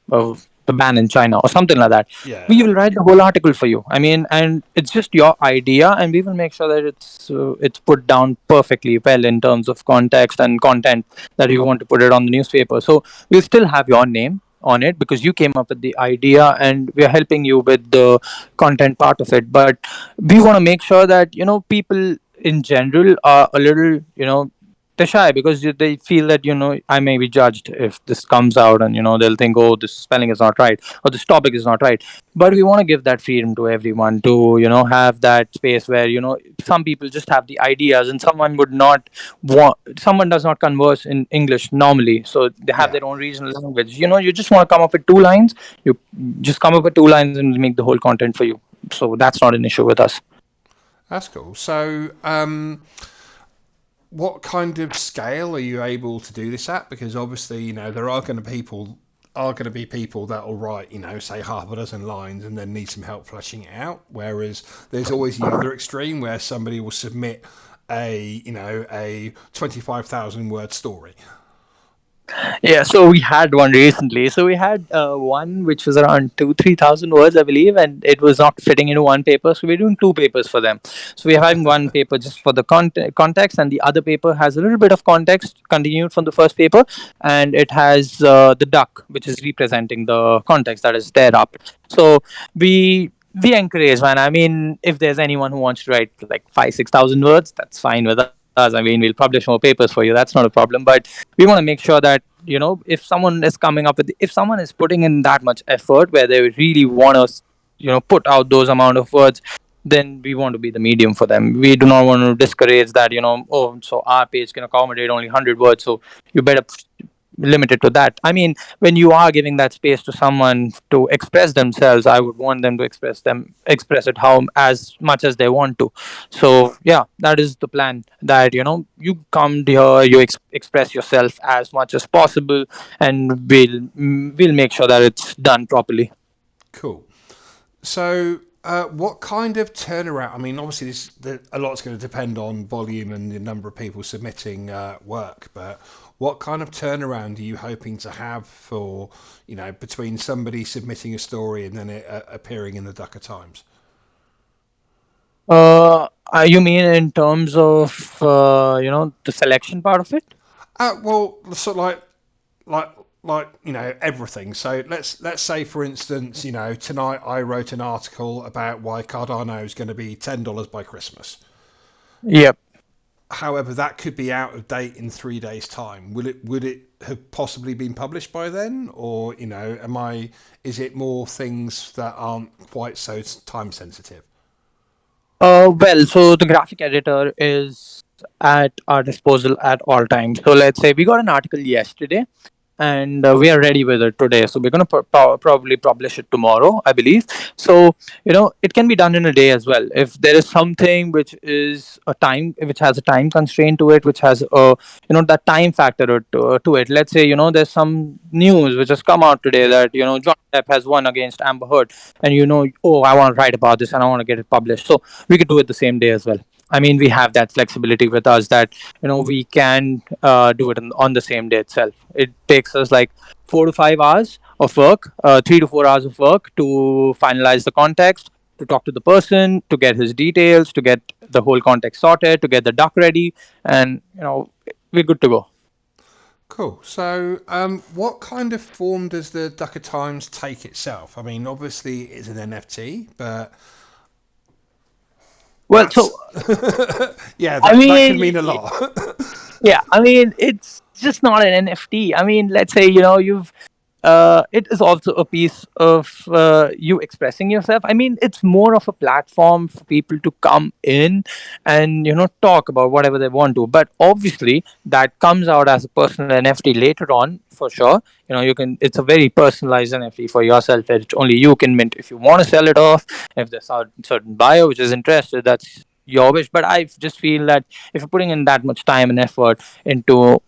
of the ban in China or something like that. We Yeah, will write the whole article for you. I mean, and it's just your idea, and we will make sure that it's put down perfectly well in terms of context and content that you want to put it on the newspaper. So we'll still have your name on it because you came up with the idea, and we are helping you with the content part of it. But we want to make sure that people in general are a little they're shy because they feel that I may be judged if this comes out, and they'll think, oh, this spelling is not right or this topic is not right. But we want to give that freedom to everyone to have that space where some people just have the ideas, and someone does not converse in English normally, so they have yeah, their own regional language. You just want to come up with two lines. You just come up with two lines and we'll make the whole content for you. So that's not an issue with us. that's cool. So, what kind of scale are you able to do this at? Because obviously, there are going to be people that will write, say half a dozen lines and then need some help fleshing it out. Whereas there's always the other extreme where somebody will submit a 25,000 word story. Yeah, so we had one recently. So we had one which was around 3,000 words, I believe, and it was not fitting into one paper. So we're doing two papers for them. So we're having one paper just for the context, and the other paper has a little bit of context continued from the first paper, and it has the duck, which is representing the context that is there up. So we we encourage, man. I mean, if there's anyone who wants to write like 5, 6,000 words, that's fine with us. I mean, we'll publish more papers for you. That's not a problem. But we want to make sure that if someone is coming up with, if someone is putting in that much effort where they really want to put out those amount of words, then we want to be the medium for them. We do not want to discourage that, oh, so our page can accommodate only 100 words, so you better limit it to that. I mean, when you are giving that space to someone to express themselves, I would want them to express it how as much as they want to. So yeah, that is the plan, that you come here, you express yourself as much as possible, and we'll make sure that it's done properly. Cool. So, what kind of turnaround? I mean, obviously, a lot's going to depend on volume and the number of people submitting work. But what kind of turnaround are you hoping to have for, between somebody submitting a story and then it appearing in the Ducker Times? You mean in terms of the selection part of it? Well, sort of like everything. So let's say, for instance, tonight I wrote an article about why Cardano is going to be $10 by Christmas. Yep. However, that could be out of date in 3 days' time. Would it have possibly been published by then, or is it more things that aren't quite so time sensitive? Well, so the graphic editor is at our disposal at all times. So let's say we got an article yesterday, and we are ready with it today. So we're going to probably publish it tomorrow, I believe. So it can be done in a day as well. If there is something which has a time constraint to it, which has that time factor to it. Let's say there's some news which has come out today that John Depp has won against Amber Heard, and oh, I want to write about this and I want to get it published. So we could do it the same day as well. I mean, we have that flexibility with us that we can do it on the same day itself. It takes us like 4 to 5 hours of work, 3 to 4 hours of work to finalize the context, to talk to the person, to get his details, to get the whole context sorted, to get the doc ready, and we're good to go. Cool. So, what kind of form does the Ducker Times take itself? I mean, obviously it's an NFT, but Well, so that's yeah, I that can mean, mean a lot. yeah, I mean, it's just not an NFT. I mean, let's say you've it is also a piece of you expressing yourself. I mean, it's more of a platform for people to come in and talk about whatever they want to. But obviously, that comes out as a personal NFT later on for sure. You can. It's a very personalized NFT for yourself that only you can mint. If you want to sell it off, if there's a certain buyer which is interested, that's your wish. But I just feel that if you're putting in that much time and effort into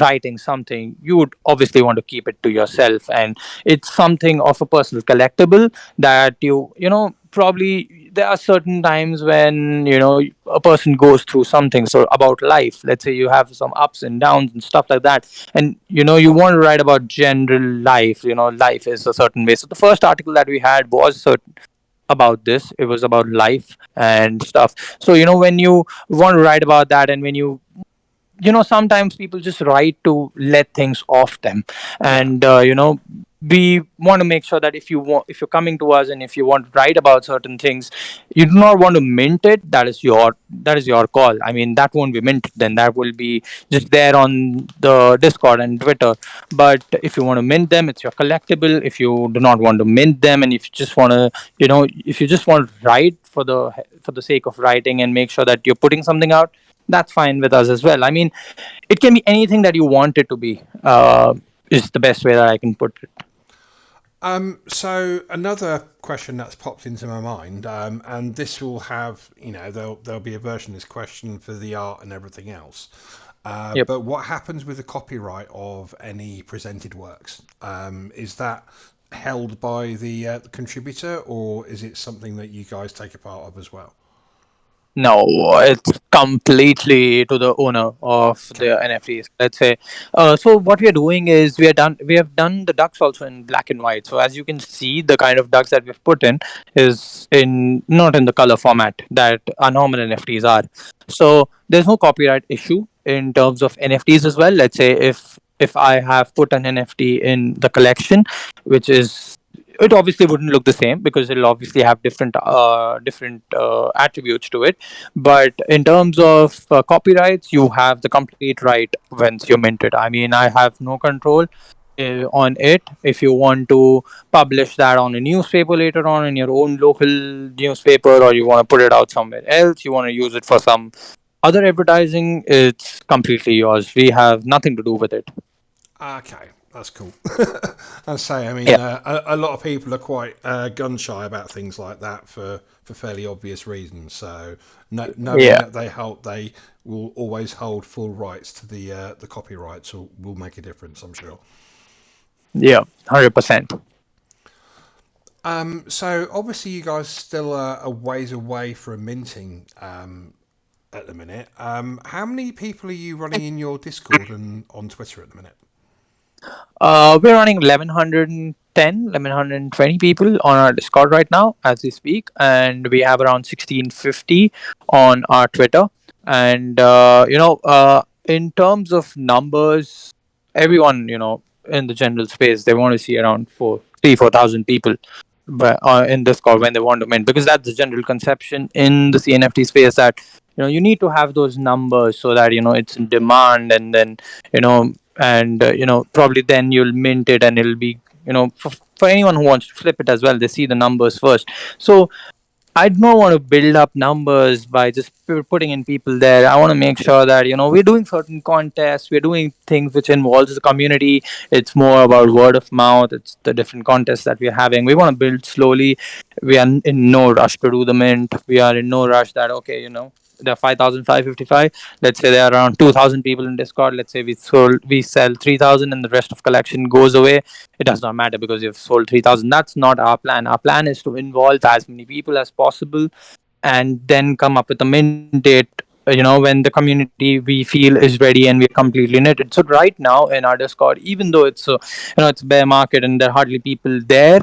writing something, you would obviously want to keep it to yourself, and it's something of a personal collectible that you know probably there are certain times when a person goes through something, so about life, let's say you have some ups and downs and stuff like that, and you want to write about general life. Life is a certain way. So the first article that we had was certain about this. It was about life and stuff. So when you want to write about that, and when sometimes people just write to let things off them. Yeah. And we want to make sure that if you're coming to us and if you want to write about certain things, you do not want to mint it. That is your call. I mean, that won't be minted, then that will be just there on the Discord and Twitter. But if you want to mint them, it's your collectible. If you do not want to mint them, and if you just want to if you just want to write for the sake of writing and make sure that you're putting something out, that's fine with us as well. I mean, it can be anything that you want it to be. Is the best way that I can put it. So another question that's popped into my mind, and this will have, there'll be a version of this question for the art and everything else. Yep. But what happens with the copyright of any presented works? Is that held by the contributor, or is it something that you guys take a part of as well? No, it's completely to the owner of Okay. the NFTs. Let's say. So what we are doing is we have done the ducks also in black and white. So as you can see, the kind of ducks that we've put in is in not in the color format that our normal NFTs are. So there's no copyright issue in terms of NFTs as well. Let's say if I have put an NFT in the collection, which is, it obviously wouldn't look the same because it'll obviously have different attributes to it. But in terms of copyrights, you have the complete right once you mint it. I mean, I have no control on it. If you want to publish that on a newspaper later on in your own local newspaper, or you want to put it out somewhere else, you want to use it for some other advertising, it's completely yours. We have nothing to do with it. Okay, that's cool. I say, I mean, Yeah. a lot of people are quite gun shy about things like that for fairly obvious reasons. So, knowing Yeah. that they will always hold full rights to the copyrights will make a difference, I'm sure. Yeah. 100%. So obviously you guys still are a ways away from minting at the minute. How many people are you running in your Discord and on Twitter at the minute? We're running 1110, 1120 people on our Discord right now as we speak, and we have around 1650 on our Twitter. And in terms of numbers, everyone in the general space, they want to see around 4,000 people, but in Discord when they want to mint, because that's the general conception in the CNFT space, that you need to have those numbers so that it's in demand, and then probably then you'll mint it, and it'll be for anyone who wants to flip it as well, they see the numbers first. So I don't want to build up numbers by just putting in people there. I want to make sure that we're doing certain contests, we're doing things which involves the community. It's more about word of mouth. It's the different contests that we're having. We want to build slowly. We are in no rush to do the mint. We are in no rush that there are 5,555. Let's say there are around 2,000 people in Discord. Let's say we sell 3,000 and the rest of collection goes away. It does not matter because you've sold 3,000. That's not our plan. Our plan is to involve as many people as possible and then come up with a mint date, when the community we feel is ready and we're completely knitted. So right now in our Discord, even though it's bear market and there are hardly people there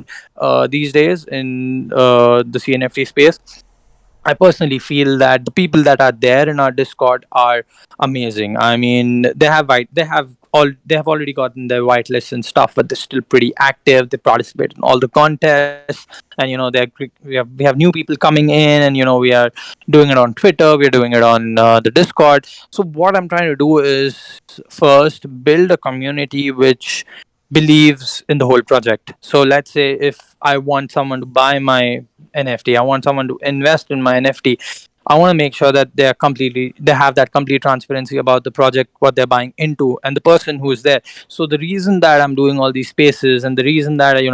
these days in the CNFT space, I personally feel that the people that are there in our Discord are amazing. I mean, they have already gotten their whitelist and stuff, but they're still pretty active. They participate in all the contests, and we have new people coming in, and we are doing it on Twitter. We're doing it on the Discord. So what I'm trying to do is first build a community which believes in the whole project. So let's say if I want someone to buy my NFT, I want someone to invest in my NFT. I want to make sure that they have that complete transparency about the project, what they're buying into, and the person who is there. So the reason that I'm doing all these spaces, and the reason that we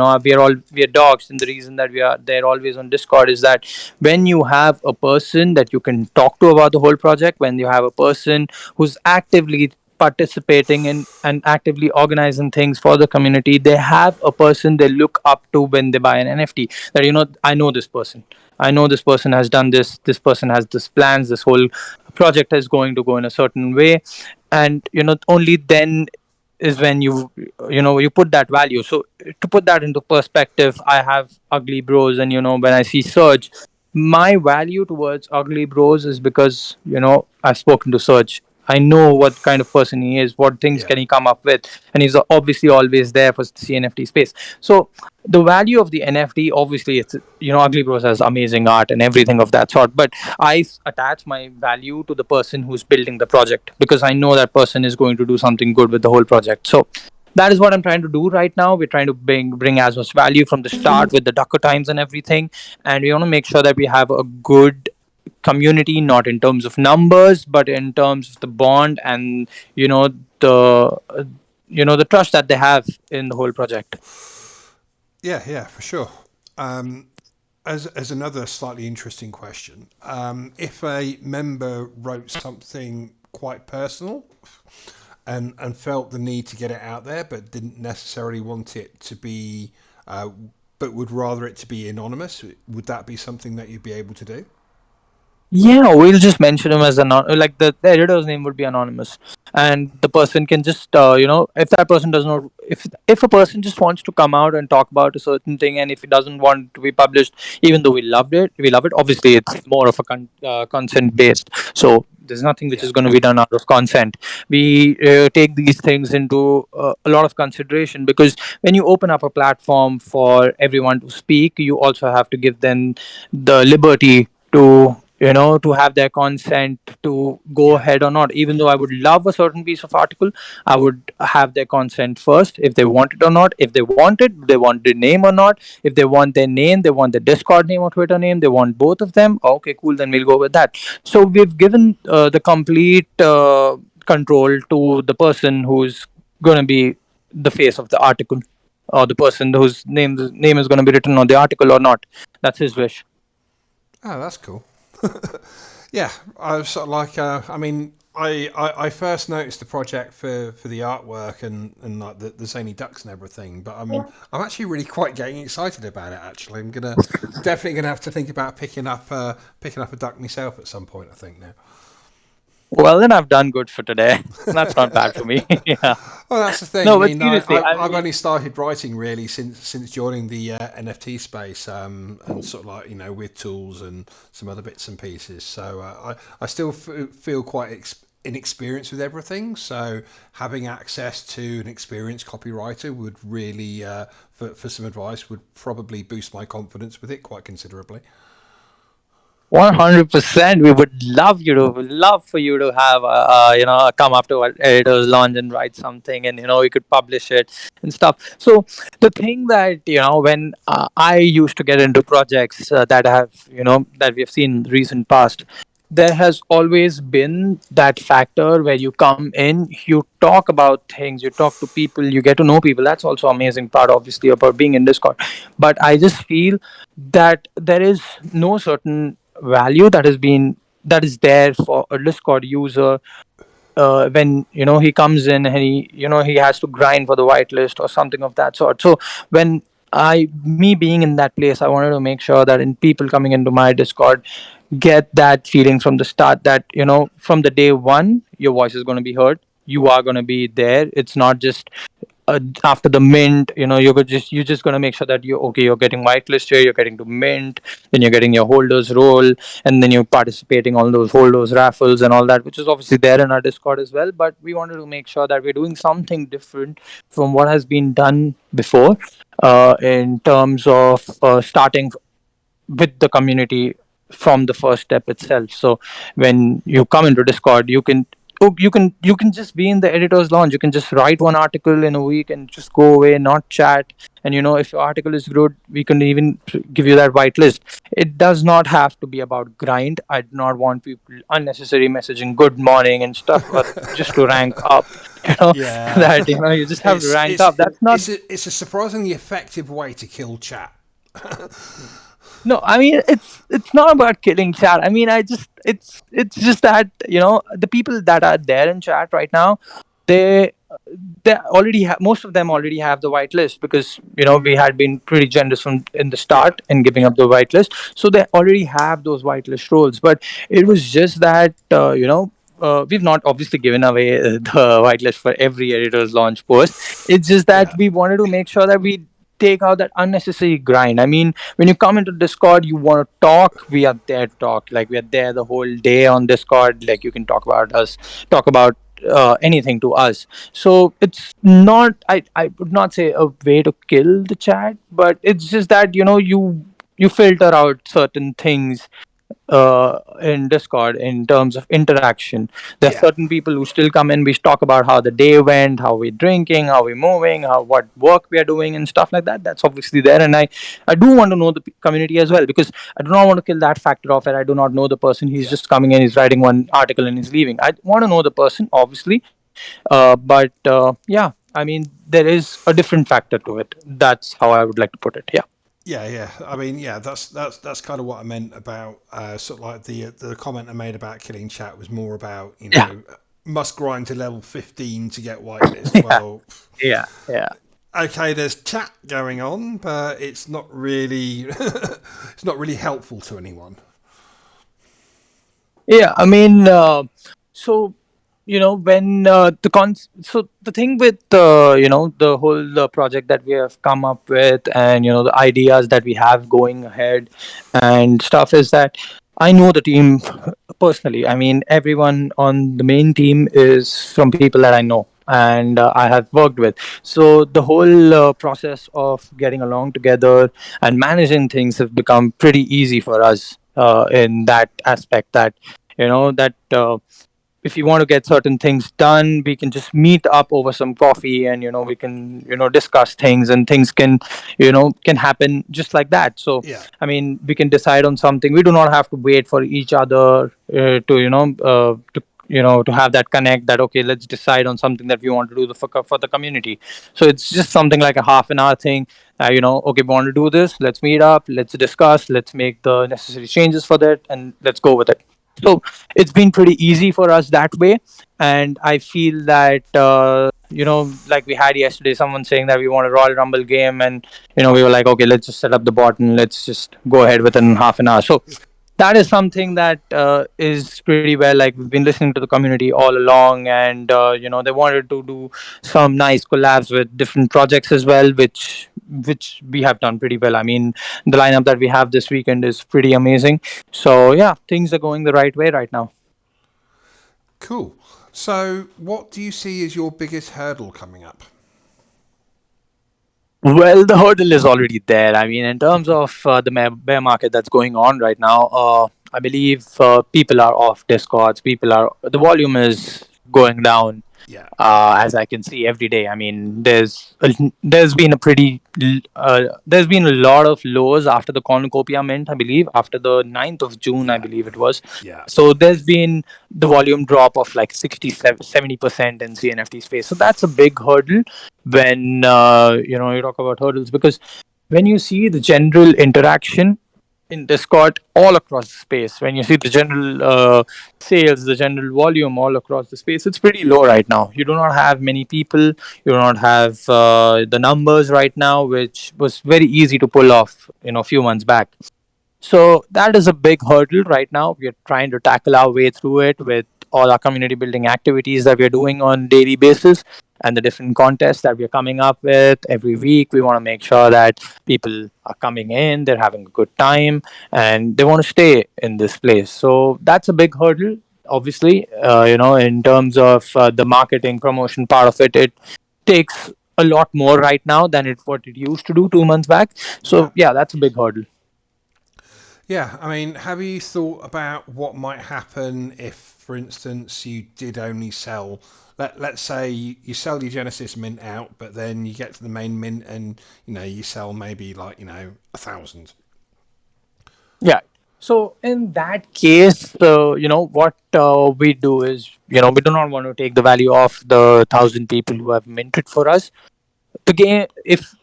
are dogs, and the reason that we are there always on Discord, is that when you have a person that you can talk to about the whole project, when you have a person who's actively participating in and actively organizing things for the community, they have a person they look up to when they buy an NFT. That, I know this person. I know this person has done this. This person has this plans. This whole project is going to go in a certain way, and only then is when you put that value. So to put that into perspective, I have Ugly Bros, and when I see Surge, my value towards Ugly Bros is because I've spoken to Surge. I know what kind of person he is, what things Yeah. can he come up with, and he's obviously always there for the CNFT space. So the value of the NFT, obviously, it's Ugly Bros has amazing art and everything of that sort, but attach my value to the person who's building the project, because I know that person is going to do something good with the whole project. So that is what I'm trying to do right now. We're trying to bring as much value from the start with the Ducker times and everything, and we want to make sure that we have a good community, not in terms of numbers, but in terms of the bond and the the trust that they have in the whole project. Yeah, for sure. Um, as another slightly interesting question, if a member wrote something quite personal and felt the need to get it out there, but didn't necessarily want it to be, uh, but would rather it to be anonymous, would that be something that you'd be able to do? Yeah, we'll just mention him as like the editor's name would be anonymous, and the person can just if that person does not, if a person just wants to come out and talk about a certain thing, and if it doesn't want to be published, even though we love it. Obviously, it's more of a consent based, so there's nothing which Yeah. is going to be done out of consent. We take these things into a lot of consideration, because when you open up a platform for everyone to speak, you also have to give them the liberty to to have their consent to go Yeah. ahead or not. Even though I would love a certain piece of article, I would have their consent first, if they want it or not. If they want it, they want the name or not. If they want their name, they want the Discord name or Twitter name, they want both of them, okay, cool, then we'll go with that. So we've given the complete control to the person who's going to be the face of the article, or the person whose name is going to be written on the article or not. That's his wish. Oh, that's cool. Yeah, I was sort of like, I mean, I first noticed the project for the artwork and like the zany ducks and everything, but I'm actually really quite getting excited about it. Actually, I'm gonna definitely gonna have to think about picking up a duck myself at some point. I think now. Well, then I've done good for today. That's not bad for me. Yeah. Well, that's the thing. I No, but mean, seriously, I I've mean, only started writing really since joining the NFT space, and sort of like with tools and some other bits and pieces. So I still feel quite inexperienced with everything. So having access to an experienced copywriter would really, for some advice, would probably boost my confidence with it quite considerably. 100%. We would love for you to have come up to our editor's lounge and write something, and we could publish it and stuff. So the thing that when I used to get into projects that have that we have seen in the recent past, there has always been that factor where you come in, you talk about things, you talk to people, you get to know people. That's also amazing part, obviously, about being in Discord. But I just feel that there is no certain value that is there for a Discord user when he comes in and he has to grind for the whitelist or something of that sort. So when me being in that place, I wanted to make sure that in people coming into my Discord get that feeling from the start, that from the day one your voice is going to be heard, you are going to be there. It's not just after the mint, you're just going to make sure that you're getting whitelist here, you're getting to mint, then you're getting your holders role, and then you're participating on those holders raffles and all that, which is obviously there in our Discord as well. But we wanted to make sure that we're doing something different from what has been done before, in terms of starting with the community from the first step itself. So when you come into Discord, you can just be in the editor's lounge. You can just write one article in a week and just go away, not chat. And if your article is good, we can even give you that whitelist. It does not have to be about grind. I do not want people unnecessary messaging good morning and stuff just to rank up. You know Yeah, that you just have to rank it's up. That's not. it's a surprisingly effective way to kill chat. No, I mean it's not about killing chat. I mean, it's just that the people that are there in chat right now, they they already have, most of them already have the whitelist, because we had been pretty generous from in the Yeah, start in giving up the whitelist, so they already have those whitelist roles. But it was just that we've not obviously given away the whitelist for every editor's launch post. It's just that yeah, we wanted to make sure that we take out that unnecessary grind. I mean, when you come into Discord, you want to talk, we are there to talk. Like, we are there the whole day on Discord. Like, you can talk about us, talk about anything to us. So it's not, I would not say a way to kill the chat, but it's just that you filter out certain things in Discord in terms of interaction. There are yeah, certain people who still come in. We talk about how the day went, how we're drinking, how we're moving, how what work we are doing, and stuff like that. That's obviously there, and I do want to know the community as well, because I do not want to kill that factor of it. I do not know the person. He's yeah. just coming in, he's writing one article, and he's leaving. I want to know the person, obviously, but yeah. I mean, there is a different factor to it. That's how I would like to put it. Yeah. Yeah, yeah. I mean, yeah, that's kind of what I meant about sort of like the comment I made about killing chat was more about Yeah. must grind to level 15 to get whitelist. Yeah. Well, Yeah. Yeah. okay, there's chat going on, but it's not really it's not really helpful to anyone. Yeah, I mean, so when so the thing with the whole project that we have come up with, and the ideas that we have going ahead and stuff, is that I know the team personally. I mean, everyone on the main team is from people that I know and I have worked with. So the whole process of getting along together and managing things have become pretty easy for us in that aspect, that that if you want to get certain things done, we can just meet up over some coffee, and we can discuss things, and things can happen just like that. So Yeah, I mean, we can decide on something. We do not have to wait for each other to have that connect, that okay, let's decide on something that we want to do for the community. So it's just something like a half an hour thing. Okay, we want to do this, let's meet up, let's discuss, let's make the necessary changes for that, and let's go with it. So it's been pretty easy for us that way. And I feel that like we had yesterday, someone saying that we want a Royal Rumble game, and we were like, okay, let's just set up the bot and let's just go ahead within half an hour. So that is something that is pretty well. Like, we've been listening to the community all along, and they wanted to do some nice collabs with different projects as well, which we have done pretty well. I mean, the lineup that we have this weekend is pretty amazing. So yeah, things are going the right way right now. cool. So, what do you see as your biggest hurdle coming up? Well, the hurdle is already there. I mean, in terms of the bear market that's going on right now, I believe people are off Discords. The volume is going down, Yeah, as I can see every day. I mean, there's been there's been a lot of lows after the cornucopia mint, I believe, after the 9th of June, I yeah, believe it was. yeah, So there's been the volume drop of like 70% in CNFT space. So that's a big hurdle when you talk about hurdles, because when you see the general interaction in Discord all across the space, when you see the general sales, the general volume all across the space, it's pretty low right now. You do not have many people. You do not have the numbers right now, which was very easy to pull off, a few months back. So that is a big hurdle right now. We are trying to tackle our way through it with all our community building activities that we are doing on daily basis, and the different contests that we are coming up with every week. We want to make sure that people are coming in, they're having a good time, and they want to stay in this place. So that's a big hurdle. Obviously, in terms of the marketing promotion part of it, it takes a lot more right now than what it used to do 2 months back. yeah. So yeah, that's a big hurdle. Yeah, I mean, have you thought about what might happen if, for instance, you did only sell, let's say you sell your Genesis mint out, but then you get to the main mint and, you sell maybe like, 1,000. Yeah. So in that case, what we do is, we do not want to take the value of the 1,000 people who have minted for us. The game, if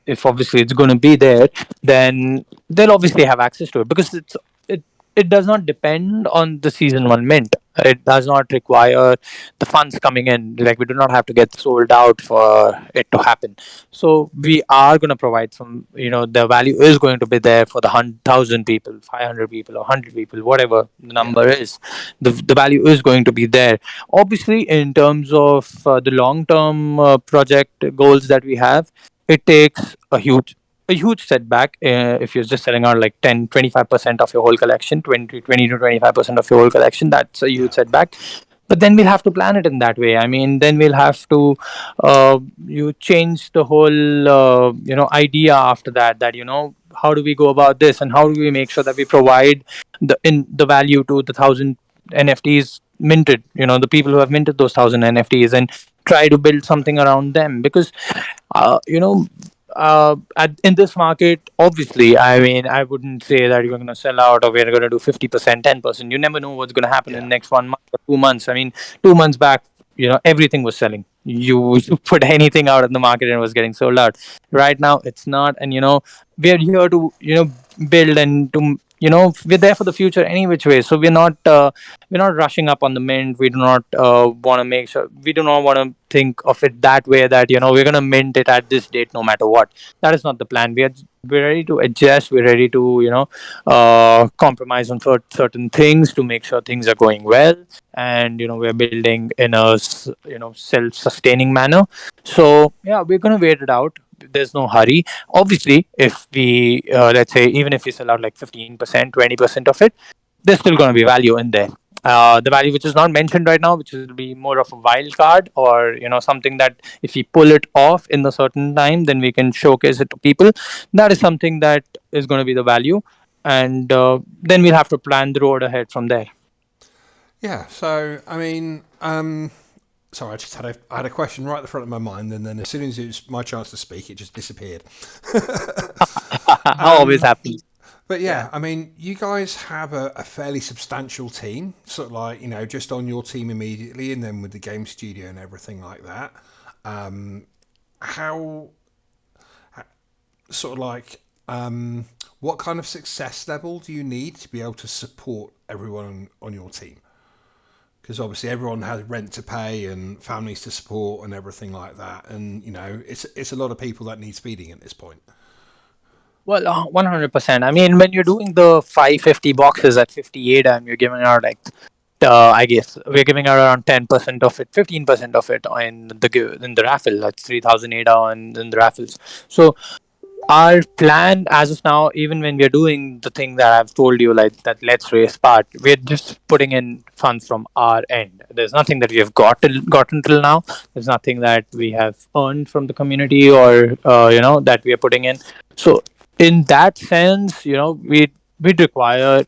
if obviously it's going to be there, then they'll obviously have access to it, because it it does not depend on the season one mint. It does not require the funds coming in. Like, we do not have to get sold out for it to happen. So we are going to provide some, the value is going to be there for the 1,000 people, 500 people, or 100 people, whatever the Yeah. number is. The value is going to be there. Obviously, in terms of the long term project goals that we have, it takes a huge setback if you're just selling out like 10-25% of your whole collection, 20 to 25% of your whole collection. That's a huge Yeah. setback. But then we'll have to plan it in that way. I mean, then we'll have to you change the whole idea after that, how do we go about this, and how do we make sure that we provide the value to the 1,000 NFTs minted, the people who have minted those 1,000 NFTs, and try to build something around them. Because uh, you know in this market, obviously, I mean, I wouldn't say that you're going to sell out or we're going to do 50%, 10%. You never know what's going to happen in Yeah. the next 1 month or 2 months. I mean, 2 months back, everything was selling. You put anything out in the market and it was getting sold out. Right now, it's not. And, we're here to, build and to, we're there for the future any which way. So we're not rushing up on the mint. We do not want to make sure, we do not want to think of it that way, that we're going to mint it at this date no matter what. That is not the plan. We're ready to adjust. We're ready to compromise on certain things to make sure things are going well. And we're building in a self-sustaining manner. So yeah, we're going to wait it out. There's no hurry. Obviously, if we let's say, even if we sell out like 15%, 20% of it, there's still going to be value in there. The value which is not mentioned right now, which will be more of a wild card, or something that if we pull it off in a certain time, then we can showcase it to people. That is something that is going to be the value, and then we'll have to plan the road ahead from there. Yeah. So I mean, sorry, I had a question right at the front of my mind, and then as soon as it was my chance to speak, it just disappeared. Always um, happens. but Yeah. yeah, I mean, you guys have a fairly substantial team, sort of like just on your team immediately, and then with the game studio and everything like that. Um, how sort of like what kind of success level do you need to be able to support everyone on your team? Because obviously everyone has rent to pay and families to support and everything like that, and it's a lot of people that need feeding at this point. Well, 100%. I mean, when you're doing the 550 boxes at 58, and you're giving out like, I guess we're giving out around 10% of it, 15% of it in the raffle. That's 3,000 ADA in the raffles. So our plan as of now, even when we're doing the thing that I've told you, like that let's race part, we're just putting in funds from our end. There's nothing that we have gotten till now. There's nothing that we have earned from the community, or that we are putting in. So in that sense, we'd require,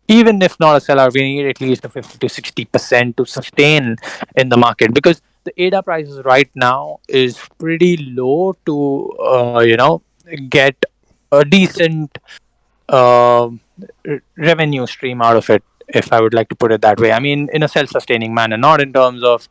even if not a seller, we need at least a 50 to 60% to sustain in the market, because the ADA prices right now is pretty low to get a decent uh, revenue stream out of it, if I would like to put it that way. I mean, in a self-sustaining manner, not in terms of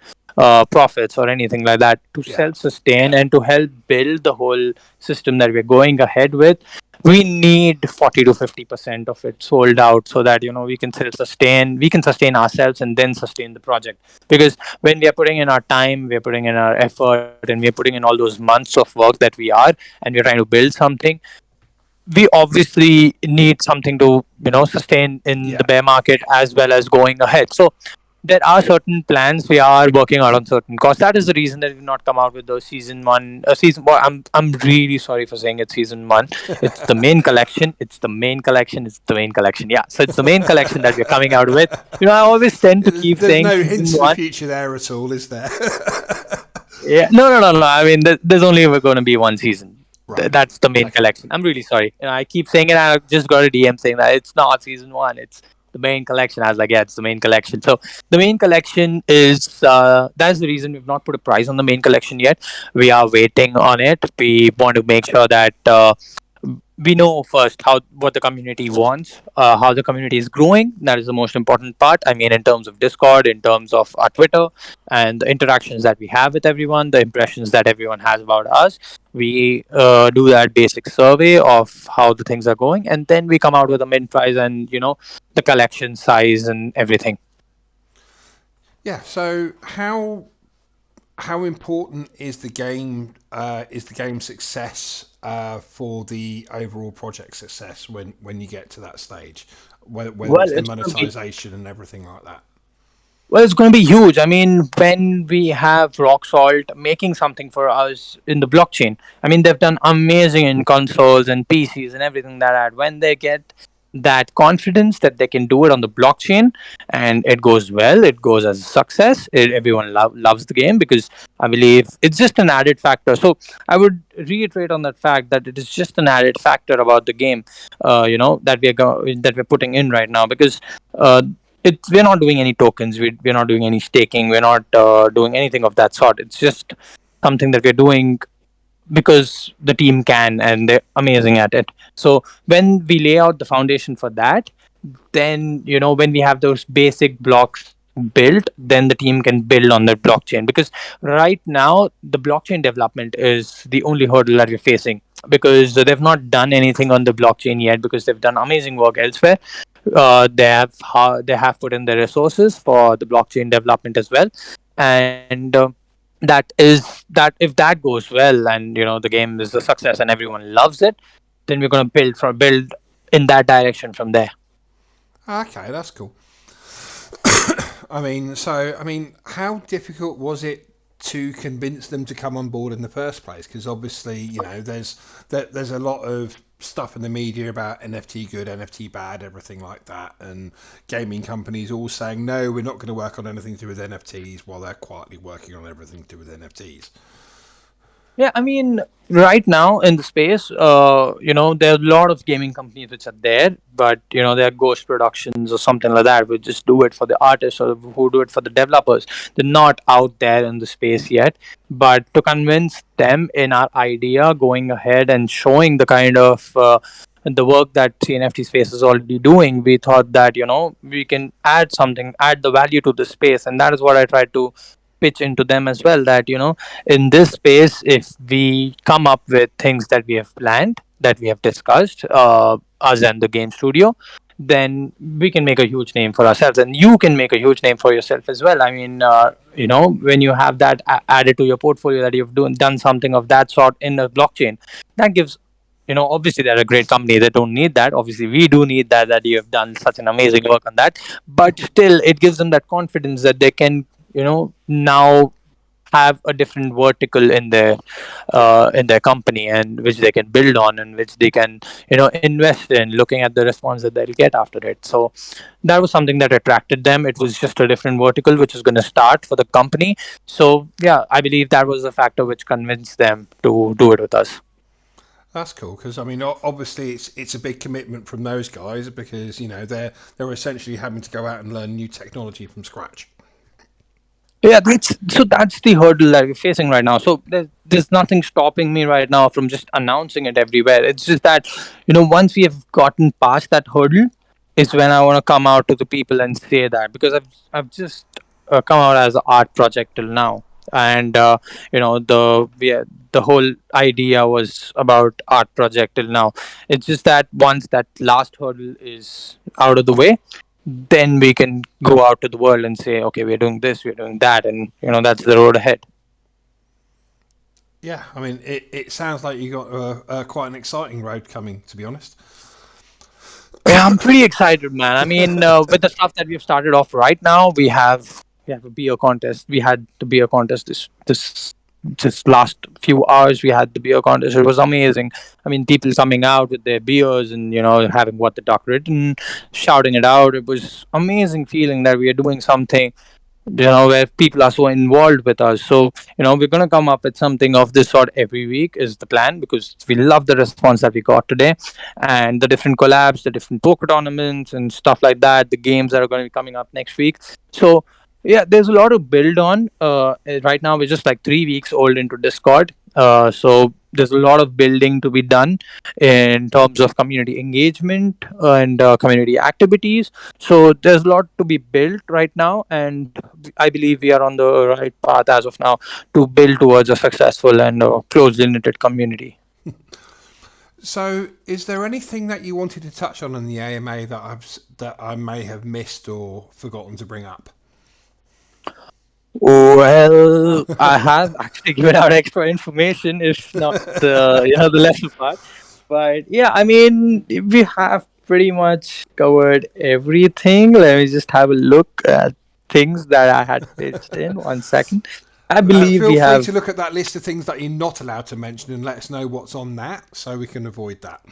profits or anything like that. To Yeah, self-sustain and to help build the whole system that we're going ahead with, we need 40 to 50% of it sold out, so that we can sustain ourselves and then sustain the project. Because when we are putting in our time, we're putting in our effort, and we're putting in all those months of work that we are, and we're trying to build something, we obviously need something to sustain in the yeah, bear market as well as going ahead. So there are certain plans we are working out on certain costs. That is the reason that we've not come out with the season one. Season one. I'm really sorry for saying it's season one. It's the main collection. It's the main collection. It's the main collection. Yeah. So it's the main collection that we're coming out with. I always tend to keep there's saying no season hint of the one. future there at all, is there? Yeah. No. No. No. No. I mean, there's only ever going to be one season. Right. That's the main Okay. collection. I'm really sorry. I keep saying it. And I just got a DM saying that it's not season one. It's the main collection. I was like, yeah, it's the main collection. So the main collection is that's the reason we've not put a price on the main collection yet. We are waiting on it. We want to make sure that we know first how what the community wants, how the community is growing. That is the most important part. I mean, in terms of Discord, in terms of our Twitter, and the interactions that we have with everyone, the impressions that everyone has about us. We do that basic survey of how the things are going, and then we come out with a mint price and the collection size and everything. Yeah. So how important is the game? Is the game success for the overall project success when you get to that stage? Whether Well, it's the it's going to be monetization and everything like that. Well, it's going to be huge. I mean, when we have Rock Salt making something for us in the blockchain, I mean, they've done amazing in consoles and PCs and everything like that. When they get that confidence that they can do it on the blockchain and it goes well, it goes as a success, everyone loves the game because I believe it's just an added factor. So I would reiterate on that fact that it is just an added factor about the game, that that we're putting in right now because. We're not doing any tokens, we're not doing any staking, we're not doing anything of that sort. It's just something that we're doing because the team can and they're amazing at it. So when we lay out the foundation for that, then when we have those basic blocks built, then the team can build on that blockchain because right now the blockchain development is the only hurdle that we're facing because they've not done anything on the blockchain yet because they've done amazing work elsewhere. They have put in the resources for the blockchain development as well, and that if that goes well and the game is a success and everyone loves it, then we're going to build in that direction from there. Okay, that's cool. How difficult was it to convince them to come on board in the first place? Because obviously, there's a lot of stuff in the media about NFT good, NFT bad, everything like that, and gaming companies all saying no, we're not going to work on anything to do with NFTs, while they're quietly working on everything to do with NFTs. Yeah, I mean, right now in the space, there are a lot of gaming companies which are there, but there are ghost productions or something like that, which just do it for the artists or who do it for the developers. They're not out there in the space yet. But to convince them in our idea, going ahead and showing the kind of the work that CNFT space is already doing, we thought that we can add something, add the value to the space, and that is what I tried to pitch into them as well. That in this space, if we come up with things that we have planned, that we have discussed, us and the game studio, then we can make a huge name for ourselves and you can make a huge name for yourself as well. I mean, when you have that added to your portfolio that you've done something of that sort in a blockchain, that gives obviously they're a great company, they don't need that. Obviously we do need that you have done such an amazing work on that, but still it gives them that confidence that they can now have a different vertical in their company, and which they can build on and which they can invest in, looking at the response that they'll get after it. So that was something that attracted them. It was just a different vertical which is going to start for the company. So yeah, I believe that was the factor which convinced them to do it with us. That's cool because obviously it's a big commitment from those guys because they're essentially having to go out and learn new technology from scratch. Yeah, that's the hurdle that we're facing right now. So there's nothing stopping me right now from just announcing it everywhere. It's just that once we have gotten past that hurdle, is when I want to come out to the people and say that, because I've just come out as an art project till now, and the whole idea was about art project till now. It's just that once that last hurdle is out of the way, then we can go out to the world and say, okay, we're doing this, we're doing that, and that's the road ahead. Yeah, I mean, it sounds like you got quite an exciting road coming, to be honest. Yeah, I'm pretty excited, man. I mean, with the stuff that we've started off right now, we have a beer contest. We had the beer contest this last few hours. We had the beer contest. It was amazing. I mean, people coming out with their beers and having what the doc written, shouting it out. It was amazing feeling that we are doing something where people are so involved with us. So we're going to come up with something of this sort every week is the plan, because we love the response that we got today, and the different collabs, the different poker tournaments and stuff like that, the games that are going to be coming up next week. So yeah, there's a lot to build on. Right now we're just like 3 weeks old into Discord, so there's a lot of building to be done in terms of community engagement and community activities. So there's a lot to be built right now, and I believe we are on the right path as of now to build towards a successful and closely knitted community. So, is there anything that you wanted to touch on in the AMA that that I may have missed or forgotten to bring up? Well, I have actually given out extra information, if not the the lesson part. But yeah, I mean, we have pretty much covered everything. Let me just have a look at things that I had pitched in. 1 second. I believe Feel we free to have. look at that list of things that you're not allowed to mention and let us know what's on that so we can avoid that.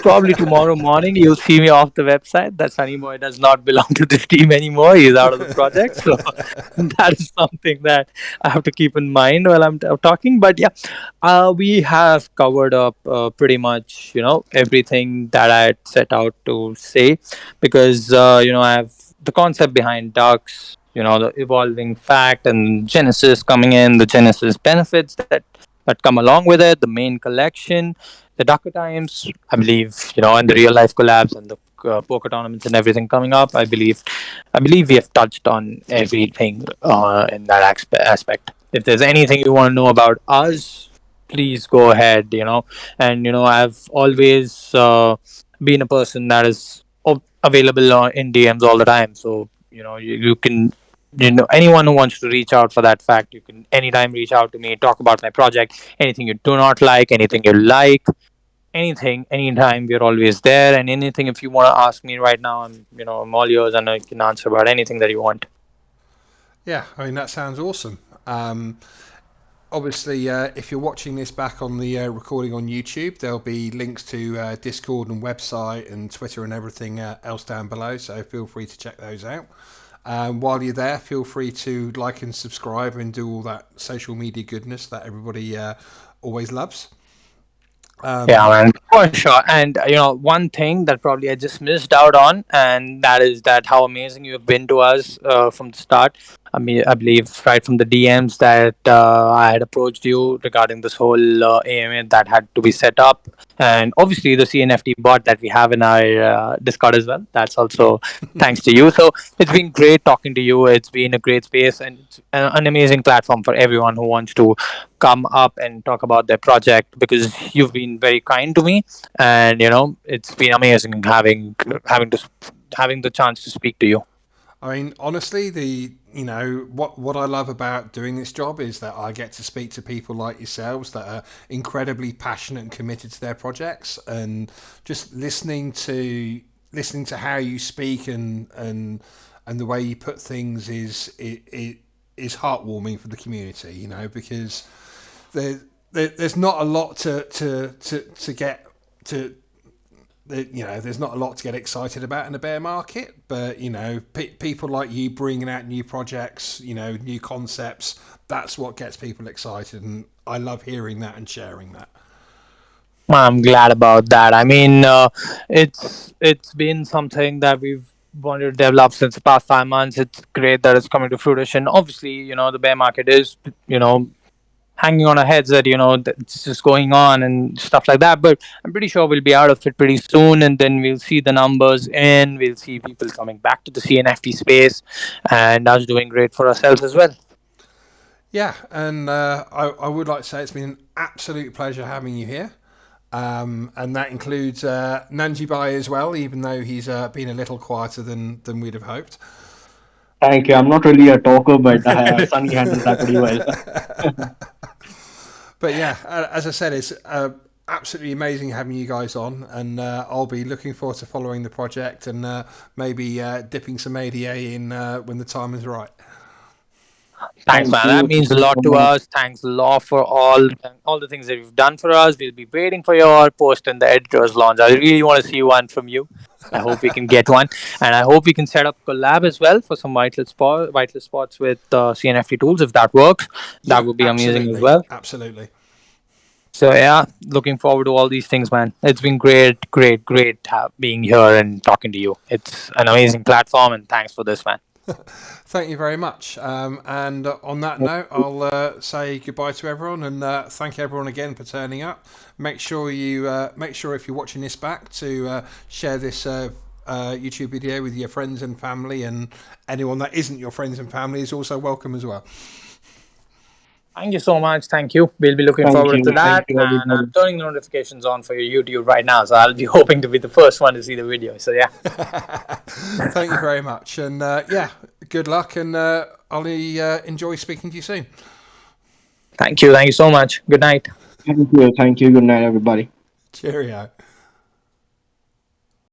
Probably tomorrow morning you'll see me off the website that Sunny Boy does not belong to this team anymore. He's out of the project. So that is something that I have to keep in mind while I'm talking. But yeah, we have covered up pretty much, everything that I had set out to say because, I have the concept behind ducks, the evolving fact and Genesis coming in, the Genesis benefits that come along with it, the main collection, the Dakar times, I believe, and the real life collabs and the poker tournaments and everything coming up. I believe we have touched on everything in that aspect. If there's anything you want to know about us, please go ahead. And I've always been a person that is available in DMs all the time. So you can. Anyone who wants to reach out for that fact, you can anytime reach out to me, talk about my project, anything you do not like, anything you like, anything, anytime. We're always there, and anything if you want to ask me right now, I'm all yours, and I can answer about anything that you want. Yeah, I mean, that sounds awesome. Obviously, if you're watching this back on the recording on YouTube, there'll be links to Discord and website and Twitter and everything else down below. So feel free to check those out. While you're there, feel free to like and subscribe and do all that social media goodness that everybody always loves. Yeah, Um, man, for sure. And one thing that probably I just missed out on, and that is that how amazing you have been to us from the start. I mean, I believe right from the DMs that I had approached you regarding this whole AMA that had to be set up, and obviously the CNFT bot that we have in our Discord as well. That's also thanks to you. So it's been great talking to you. It's been a great space, and it's an amazing platform for everyone who wants to come up and talk about their project because you've been very kind to me, and it's been amazing having the chance to speak to you. I mean, honestly, what I love about doing this job is that I get to speak to people like yourselves that are incredibly passionate and committed to their projects, and just listening to how you speak and the way you put things is heartwarming for the community. Because there, there's not a lot to get to there's not a lot to get excited about in a bear market, but people like you bringing out new projects, new concepts, that's what gets people excited, and I love hearing that and sharing that. I'm glad about that. I mean, it's been something that we've wanted to develop since the past 5 months. It's great that it's coming to fruition. Obviously, the bear market is hanging on our heads that it's just going on and stuff like that, but I'm pretty sure we'll be out of it pretty soon, and then we'll see the numbers in, we'll see people coming back to the CNFT space, and us doing great for ourselves as well. Yeah, and I would like to say it's been an absolute pleasure having you here. And that includes Nanji Bai as well, even though he's been a little quieter than we'd have hoped. Thank you. I'm not really a talker, but Sunny handles that pretty well. But yeah, as I said, it's absolutely amazing having you guys on, and I'll be looking forward to following the project and maybe dipping some ADA in when the time is right. Thanks, Thank man. That you. means a Thank you lot so to much. us. Thanks a lot for all the things that you've done for us. We'll be waiting for your post in the editor's launch. I really want to see one from you. I hope we can get one, and I hope we can set up a collab as well for some vital spots with CNFT tools if that works. Yeah, That would be amazing as absolutely, well. absolutely. So yeah, looking forward to all these things, man. It's been great, great, great being here and talking to you. It's an amazing platform, and thanks for this, man. Thank you very much. And on that note, I'll say goodbye to everyone and thank everyone again for turning up. Make sure if you're watching this back to share this YouTube video with your friends and family, and anyone that isn't your friends and family is also welcome as well. Thank you so much. Thank you. We'll be looking Thank forward to you. Thank that. you, And I'm everybody. turning notifications on for your YouTube right now. So I'll be hoping to be the first one to see the video. So yeah. Thank you very much. And yeah, good luck. And I'll enjoy speaking to you soon. Thank you. Thank you so much. Good night. Thank you. Thank you. Good night, everybody. Cheerio.